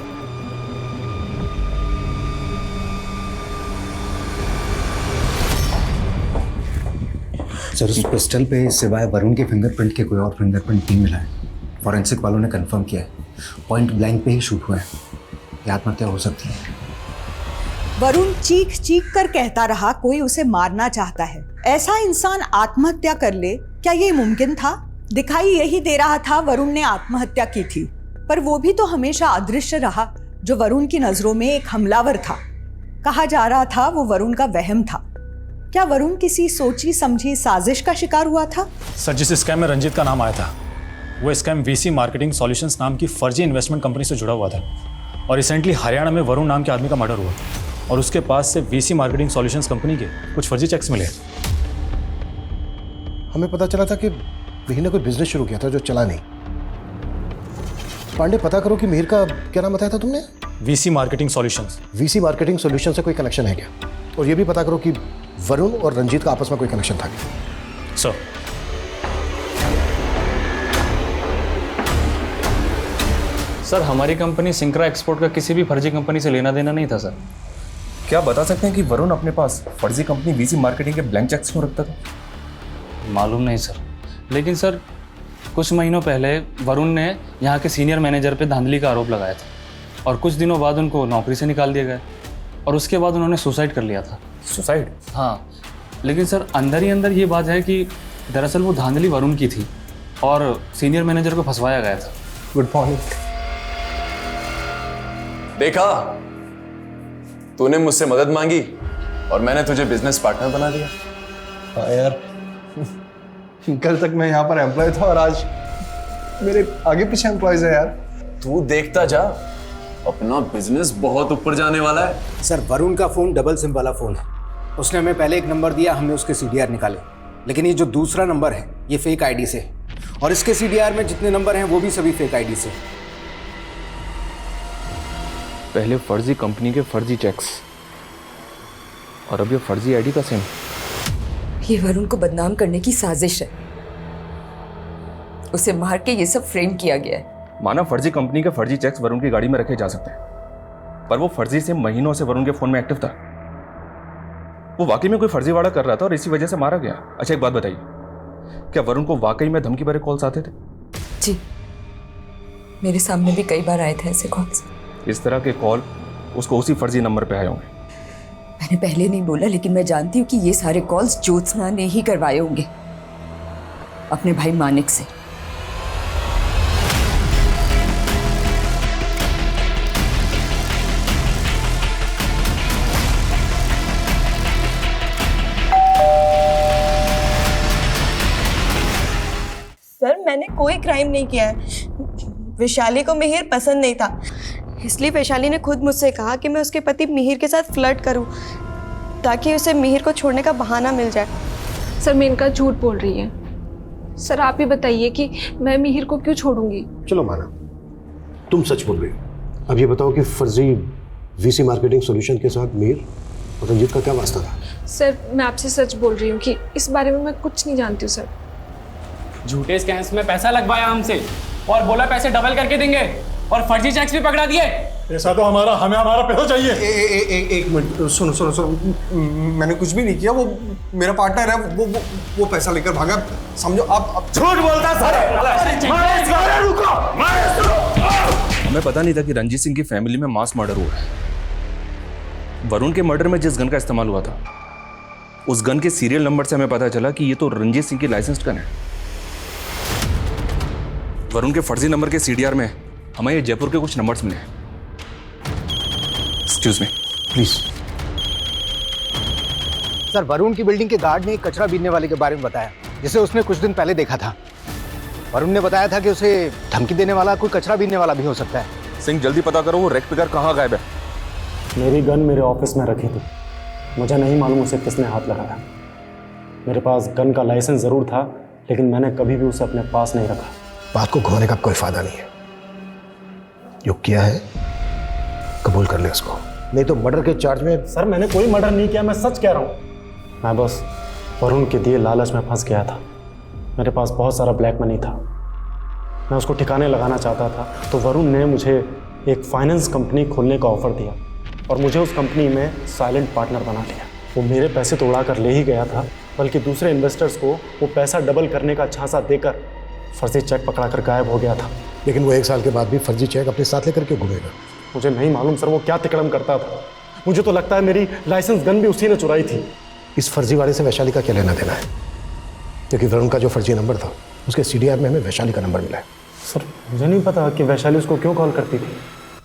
[SPEAKER 2] सर उस पिस्टल पे सिवाय वरुण के फिंगरप्रिंट के कोई और फिंगरप्रिंट नहीं मिला है। फॉरेंसिक वालों ने कंफर्म किया है पॉइंट ब्लैंक पे ही शूट हुआ है। ये आत्महत्या हो सकती है।
[SPEAKER 8] वरुण चीख चीख कर कहता रहा कोई उसे मारना चाहता है। ऐसा इंसान आत्महत्या कर ले, क्या ये मुमकिन था? दिखाई यही दे रहा था वरुण ने आत्महत्या की थी, पर वो भी तो हमेशा अदृश्य रहा जो वरुण की नजरों में एक हमलावर था। कहा जा रहा था वो वरुण का वहम था। क्या वरुण किसी सोची समझी साजिश का शिकार हुआ था?
[SPEAKER 24] सर जिस स्कैम में रंजीत का नाम आया था वो स्कैम वीसी मार्केटिंग सॉल्यूशंस नाम की फर्जी इन्वेस्टमेंट कंपनी से जुड़ा हुआ था और रिसेंटली हरियाणा में वरुण नाम के आदमी का मर्डर हुआ और उसके पास से वीसी मार्केटिंग सॉल्यूशंस कंपनी के कुछ फर्जी चेक्स मिले।
[SPEAKER 10] हमें पता चला था कि मिहिर ने कोई बिजनेस शुरू किया था जो चला नहीं। पांडे पता करो कि मिहिर का क्या नाम बताया था तुमने?
[SPEAKER 24] VC marketing solutions.
[SPEAKER 10] VC marketing solution से कोई कनेक्शन है क्या? और ये भी पता करो कि वरुण और रंजीत का आपस में कोई कनेक्शन था क्या?
[SPEAKER 24] सर
[SPEAKER 9] सर हमारी कंपनी सिंक्रा एक्सपोर्ट का किसी भी फर्जी कंपनी से लेना देना नहीं था सर।
[SPEAKER 1] क्या आप बता सकते हैं कि वरुण अपने पास फर्जी कंपनी वीसी मार्केटिंग के ब्लैंक चेक्स क्यों रखता था?
[SPEAKER 9] मालूम नहीं सर, लेकिन सर कुछ महीनों पहले वरुण ने यहाँ के सीनियर मैनेजर पे धांधली का आरोप लगाया था और कुछ दिनों बाद उनको नौकरी से निकाल दिया गया और उसके बाद उन्होंने सुसाइड कर लिया था।
[SPEAKER 1] सुसाइड?
[SPEAKER 9] हाँ, लेकिन सर अंदर ही अंदर ये बात है कि दरअसल वो धांधली वरुण की थी और सीनियर मैनेजर को फंसवाया गया था।
[SPEAKER 10] Good morning.
[SPEAKER 23] देखा, तूने मुझसे मदद मांगी और मैंने तुझे बिजनेस पार्टनर बना दिया।
[SPEAKER 10] हाँ यार, कल तक मैं यहाँ पर एम्प्लॉय था और आज मेरे आगे पीछे एम्प्लॉयज है यार।
[SPEAKER 23] तू देखता जा, अपना बिजनेस बहुत ऊपर जाने वाला है।
[SPEAKER 2] सर वरुण का फोन डबल सिम वाला फोन है। उसने हमें पहले एक नंबर दिया, हमने उसके सीडीआर निकाले, लेकिन ये जो दूसरा नंबर है ये फेक आईडी से, और इसके सीडीआर में जितने नंबर हैं वो भी सभी फेक आईडी से।
[SPEAKER 1] पहले फर्जी कंपनी के फर्जी चेक्स और अब ये फर्जी आईडी का सिम।
[SPEAKER 22] ये वरुण को बदनाम करने की साजिश है। उसे मार के ये सब फ्रेम किया गया है।
[SPEAKER 1] माना फर्जी कंपनी के फर्जी चेक्स वरुण की गाड़ी में रखे जा सकते हैं, पर वो फर्जी सिम महीनों से वरुण के फोन में एक्टिव था। वो वाकई में कोई फर्जीवाड़ा कर रहा था और इसी वजह से मारा गया। अच्छा एक बात बताइए, क्या वरुण को वाकई में धमकी भरे कॉल्स आते थे?
[SPEAKER 22] जी, मेरे सामने भी कई बार आए थे ऐसे कॉल्स।
[SPEAKER 1] इस तरह के कॉल उसको उसी फर्जी नंबर पे आए होंगे।
[SPEAKER 22] मैंने पहले नहीं बोला, लेकिन मैं जानती हूँ कि ये सारे कॉल्स ज्योत्सना ने ही करवाए होंगे अपने भाई मानिक से।
[SPEAKER 12] सर मैंने कोई क्राइम नहीं किया है। वैशाली को मिहिर पसंद नहीं था, इसलिए वैशाली ने खुद मुझसे कहा कि मैं उसके पति मिहिर के साथ फ्लर्ट करूं ताकि उसे मिहिर को छोड़ने का बहाना मिल जाए।
[SPEAKER 21] सर मेनका झूठ बोल रही है। सर आप ही बताइए कि मैं मिहिर को क्यों छोड़ूंगी?
[SPEAKER 10] चलो माना तुम सच बोल रही हो। अब ये बताओ कि फर्जी वीसी मार्केटिंग सॉल्यूशन के साथ मीर और रंजीत का क्या वास्ता था?
[SPEAKER 21] सर मैं आपसे सच बोल रही हूँ कि इस बारे में मैं कुछ नहीं जानती हूँ सर।
[SPEAKER 14] झूठे स्कैम्स में पैसा लगवाया हमसे और बोला पैसे डबल करके देंगे और फर्जी चेक्स भी पकड़ा दिए।
[SPEAKER 3] पैसा तो हमारा, हमें हमारा पैसा चाहिए।
[SPEAKER 2] एक मिनट, सुनो सुनो सुनो, मैंने कुछ भी नहीं किया। वो मेरा पार्टनर है, वो पैसा लेकर भागा। समझो आप
[SPEAKER 23] झूठ बोलता सर।
[SPEAKER 1] हमें पता नहीं था कि रंजीत सिंह की फैमिली में मास मर्डर हुआ है। वरुण के मर्डर में जिस गन का इस्तेमाल हुआ था, उस गन के सीरियल नंबर से हमें पता चला कि ये तो रंजीत सिंह की लाइसेंस्ड गन है। वरुण के फर्जी नंबर के सीडीआर में हमें ये जयपुर के कुछ नंबर्स मिले हैं। Excuse me
[SPEAKER 2] please. Sir, Varun की बिल्डिंग के गार्ड ने एक कचरा बीनने वाले के बारे में बताया, जिसे उसने कुछ दिन पहले देखा था। वरुण ने बताया था कि उसे धमकी देने वाला कोई कचरा बीनने वाला भी हो सकता है।
[SPEAKER 1] सिंह जल्दी पता करो वो रेक पिकर कहाँ गायब है।
[SPEAKER 3] मेरी गन मेरे ऑफिस में रखी थी, मुझे नहीं मालूम उसे किसने हाथ लगाया। मेरे पास गन का लाइसेंस ज़रूर था, लेकिन मैंने कभी भी उसे अपने पास नहीं रखा।
[SPEAKER 10] बात को घुमाने का कोई फायदा नहीं है। जो किया है कबूल कर ले उसको, नहीं तो मर्डर के चार्ज में।
[SPEAKER 3] सर मैंने कोई मर्डर नहीं किया, मैं सच कह रहा हूँ। मैं बस वरुण के दिए लालच में फंस गया था। मेरे पास बहुत सारा ब्लैक मनी था, मैं उसको ठिकाने लगाना चाहता था। तो वरुण ने मुझे एक फाइनेंस कंपनी खोलने का ऑफर दिया और मुझे उस कंपनी में साइलेंट पार्टनर बना लिया। वो मेरे पैसे तो उड़ा कर ले ही गया था, बल्कि दूसरे इन्वेस्टर्स को वो पैसा डबल करने का झांसा देकर फर्जी चेक पकड़ा कर गायब हो गया था।
[SPEAKER 10] लेकिन वो 1 साल के बाद भी फर्जी चेक अपने साथ लेकर के घूमेगा।
[SPEAKER 3] मुझे नहीं मालूम सर वो क्या तिकड़म करता था। मुझे तो लगता है मेरी लाइसेंस गन भी उसी ने चुराई थी।
[SPEAKER 10] इस फर्जीवाड़े से वैशाली का क्या लेना देना है? क्योंकि वरुण का जो फर्जी नंबर था, उसके सीडीआर में हमें वैशाली का नंबर मिला है।
[SPEAKER 3] सर मुझे नहीं पता कि वैशाली उसको क्यों कॉल करती थी।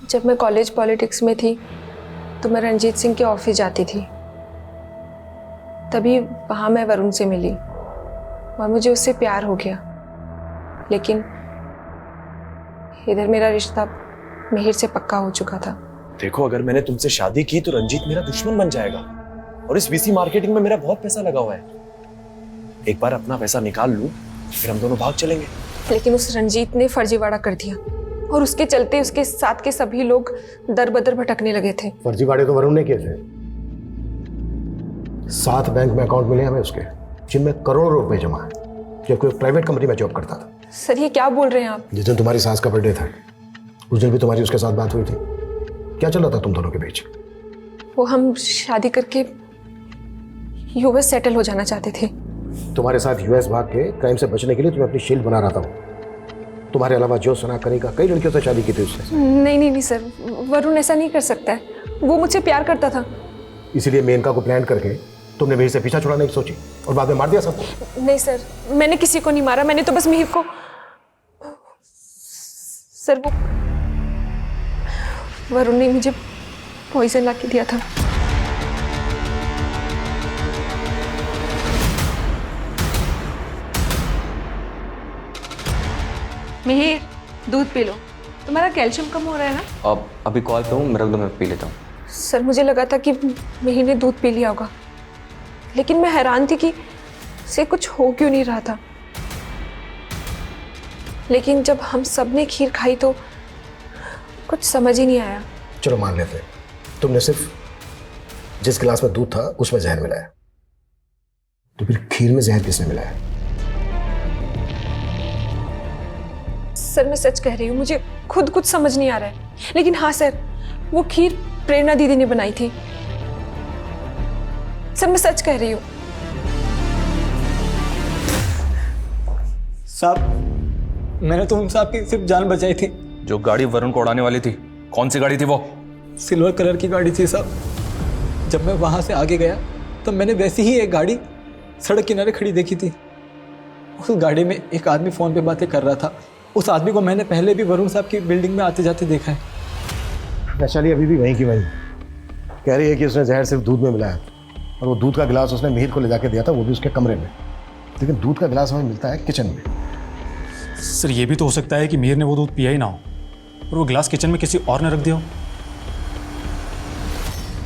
[SPEAKER 21] जब मैं कॉलेज पॉलिटिक्स में थी तो मैं रंजीत सिंह के ऑफिस जाती थी, तभी वहाँ मैं वरुण से मिली और मुझे उससे प्यार हो गया। लेकिन इधर मेरा रिश्ता मिहिर से पक्का हो चुका था।
[SPEAKER 23] देखो, अगर मैंने तुमसे शादी की तो रंजीत मेरा दुश्मन बन जाएगा और इस वीसी मार्केटिंग में मेरा बहुत पैसा लगा हुआ है। एक बार अपना पैसा निकाल लूं, फिर हम दोनों भाग चलेंगे।
[SPEAKER 21] लेकिन उस रंजीत ने फर्जीवाड़ा कर दिया और उसके चलते उसके साथ के सभी लोग दर बदर भटकने लगे थे।
[SPEAKER 10] फर्जीवाड़े तो वरुण ने किए थे। 7 बैंक में अकाउंट मिले हमें उसके, जिनमें करोड़ों रुपए जमा है, जबकि वो प्राइवेट कंपनी में जॉब करता था।
[SPEAKER 21] सर ये क्या बोल रहे हैं आप?
[SPEAKER 10] जिस दिन तुम्हारी सास का बर्थडे था, उस दिन भी तुम्हारी उसके साथ बात हुई थी। क्या चल रहा था तुम दोनों के बीच?
[SPEAKER 21] वो हम शादी करके यूएस सेटल हो जाना चाहते थे।
[SPEAKER 10] तुम्हारे साथ यूएस भाग के क्राइम से बचने के लिए तुम्हें अपनी शील्ड बना रहा था। तुम्हारे अलावा जो सना करेगा, कई लड़कियों से शादी की थी उसने।
[SPEAKER 21] नहीं सर, वरुण ऐसा नहीं कर सकता है। वो मुझसे प्यार करता था।
[SPEAKER 10] इसीलिए मेनका को प्लान करके तुमने मिहिर से पीछा छुड़ाने की सोची और बाद में मार दिया सबको।
[SPEAKER 21] नहीं सर, मैंने किसी को नहीं मारा, मैंने तो बस मिहिर को। सर वो वरुण ने मुझे पॉइजन ला के दिया था।
[SPEAKER 12] मिहिर, दूध पी लो, तुम्हारा कैल्शियम कम हो रहा है ना।
[SPEAKER 19] अब अभी कॉल पे हूँ, मेरा तो मैं पी लेता हूँ।
[SPEAKER 21] सर मुझे लगा था कि मिहिर ने दूध पी लिया होगा, लेकिन मैं हैरान थी कि उसे कुछ हो क्यों नहीं रहा था। लेकिन जब हम सब ने खीर खाई तो कुछ समझ ही नहीं आया।
[SPEAKER 10] चलो मान लेते, तुमने सिर्फ जिस गिलास में दूध था उसमें जहर मिलाया, तो फिर खीर में जहर किसने मिलाया?
[SPEAKER 21] सर मैं सच कह रही हूँ, मुझे खुद कुछ समझ नहीं आ रहा है। लेकिन हाँ सर, वो खीर प्रेरणा दीदी ने बनाई थी। सर मैं सच कह रही हूँ।
[SPEAKER 24] साहब मैंने तो उन साहब की सिर्फ जान बचाई थी।
[SPEAKER 1] जो गाड़ी वरुण को उड़ाने वाली थी, कौन सी गाड़ी थी वो?
[SPEAKER 24] सिल्वर कलर की गाड़ी थी साहब। जब मैं वहां से आगे गया तो मैंने वैसी ही एक गाड़ी सड़क किनारे खड़ी देखी थी। उस गाड़ी में एक आदमी फ़ोन पे बातें कर रहा था। उस आदमी को मैंने पहले भी वरुण साहब की बिल्डिंग में आते जाते देखा है।
[SPEAKER 10] वैशाली अभी भी वहीं की वहीं कह रही है कि उसने जहर सिर्फ दूध में मिलाया और वो दूध का गिलास उसने मिहिर को ले जाके दिया था, वो भी उसके कमरे में। लेकिन दूध का गिलास हमें मिलता है किचन में।
[SPEAKER 24] सर ये भी तो हो सकता है कि मिहिर ने वो दूध पिया ही ना हो और वो गिलास किचन में किसी और ने रख दिया हो।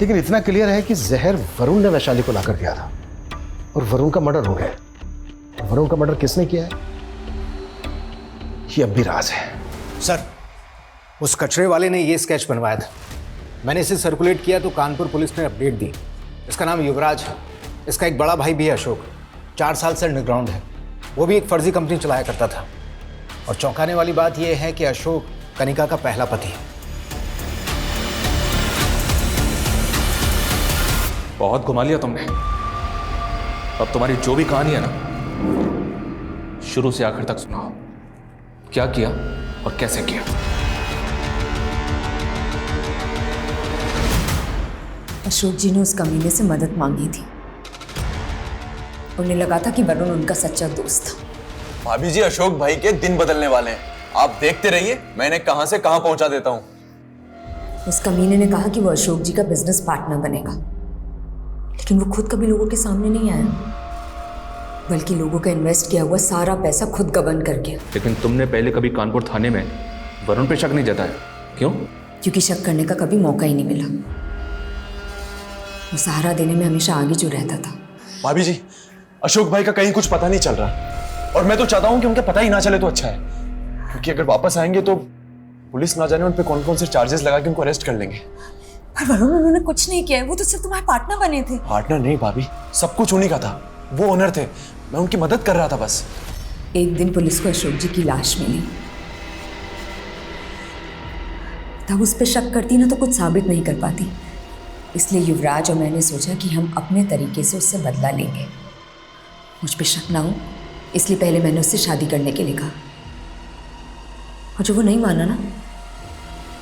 [SPEAKER 10] लेकिन इतना क्लियर है कि जहर वरुण ने वैशाली को लाकर दिया था और वरुण का मर्डर हो गया। वरुण का मर्डर किसने किया है ये अब भी राज है।
[SPEAKER 2] सर, उस कचरे वाले ने ये स्केच बनवाया था। मैंने इसे सर्कुलेट किया तो कानपुर पुलिस ने अपडेट दी। इसका नाम युवराज है। इसका एक बड़ा भाई भी है अशोक, 4 साल से अंडरग्राउंड है। वो भी एक फर्जी कंपनी चलाया करता था। और चौंकाने वाली बात यह है कि अशोक कनिका का पहला पति है।
[SPEAKER 1] बहुत घुमा लिया तुमने। अब तुम्हारी जो भी कहानी है ना, शुरू से आखिर तक सुनाओ। क्या किया और कैसे किया?
[SPEAKER 22] अशोक जी ने उस कमीने से मदद मांगी थी। उन्हें लगा था कि वरुण उनका सच्चा दोस्त था।
[SPEAKER 23] भाभी जी अशोक भाई के दिन बदलने वाले हैं, आप देखते रहिए, मैं इन्हें कहां से कहां पहुंचा देता हूं।
[SPEAKER 22] उस कमीने ने कहा कि वो अशोक जी का बिजनेस पार्टनर बनेगा, लेकिन वो खुद कभी लोगों के सामने नहीं आया, बल्कि लोगों का इन्वेस्ट किया हुआ सारा पैसा खुद गबन कर गया।
[SPEAKER 1] लेकिन तुमने पहले कभी कानपुर थाने में वरुण पे शक नहीं जताया, क्यों?
[SPEAKER 22] क्योंकि शक करने का कभी मौका ही नहीं मिला। वो सहारा देने में हमेशा आगे जो रहता था।
[SPEAKER 23] भाभी जी अशोक भाई का कहीं कुछ पता नहीं चल रहा और मैं तो चाहता हूं कि उनका पता ही ना चले तो अच्छा है, क्योंकि अगर वापस आएंगे तो पुलिस ना जाने उन पे कौन कौन से चार्जेस लगा के उनको अरेस्ट कर लेंगे।
[SPEAKER 22] पर वरुण उन्होंने कुछ नहीं किया है, वो तो सिर्फ तुम्हारे पार्टनर बने थे।
[SPEAKER 23] पार्टनर नहीं भाभी, सब कुछ उन्हीं का था। वो ओनर थे, मैं उनकी मदद कर रहा था बस।
[SPEAKER 22] एक दिन पुलिस को अशोक जी की लाश मिली। तब उस पर शक करती ना तो कुछ साबित नहीं कर पाती। इसलिए युवराज और मैंने सोचा कि हम अपने तरीके से उससे बदला लेंगे। मुझ पे शक ना हो इसलिए पहले मैंने उससे शादी करने के लिए कहा, और जब वो नहीं माना ना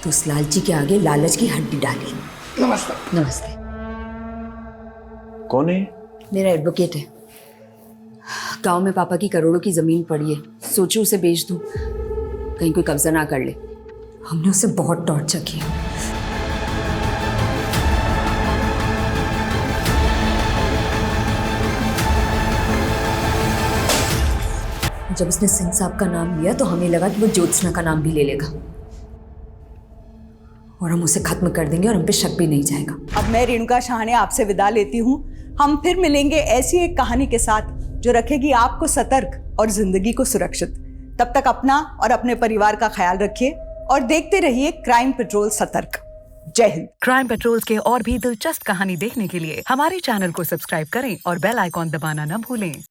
[SPEAKER 22] तो उस लालची के आगे लालच की हड्डी डाली।
[SPEAKER 23] नमस्ते।
[SPEAKER 22] नमस्ते।
[SPEAKER 23] कौन है?
[SPEAKER 22] मेरा एडवोकेट है। गांव में पापा की करोड़ों की जमीन पड़ी है, सोचो उसे बेच दूं, कहीं कोई कब्जा ना कर ले। हमने उसे बहुत टॉर्चर किया। जब उसने सिंह साहब का नाम लिया तो हमें लगा कि वो ज्योत्सना का नाम भी ले लेगा और हम उसे खत्म कर देंगे और हम पे शक भी नहीं जाएगा।
[SPEAKER 8] अब मैं रेणुका शाहने आपसे विदा लेती हूँ। हम फिर मिलेंगे ऐसी एक कहानी के साथ जो रखेगी आपको सतर्क और जिंदगी को सुरक्षित। तब तक अपना और अपने परिवार का ख्याल रखिए और देखते रहिए क्राइम पेट्रोल सतर्क। जय हिंद।
[SPEAKER 7] क्राइम पेट्रोल के और भी दिलचस्प कहानी देखने के लिए हमारे चैनल को सब्सक्राइब करें और बेल आइकॉन दबाना न भूलें।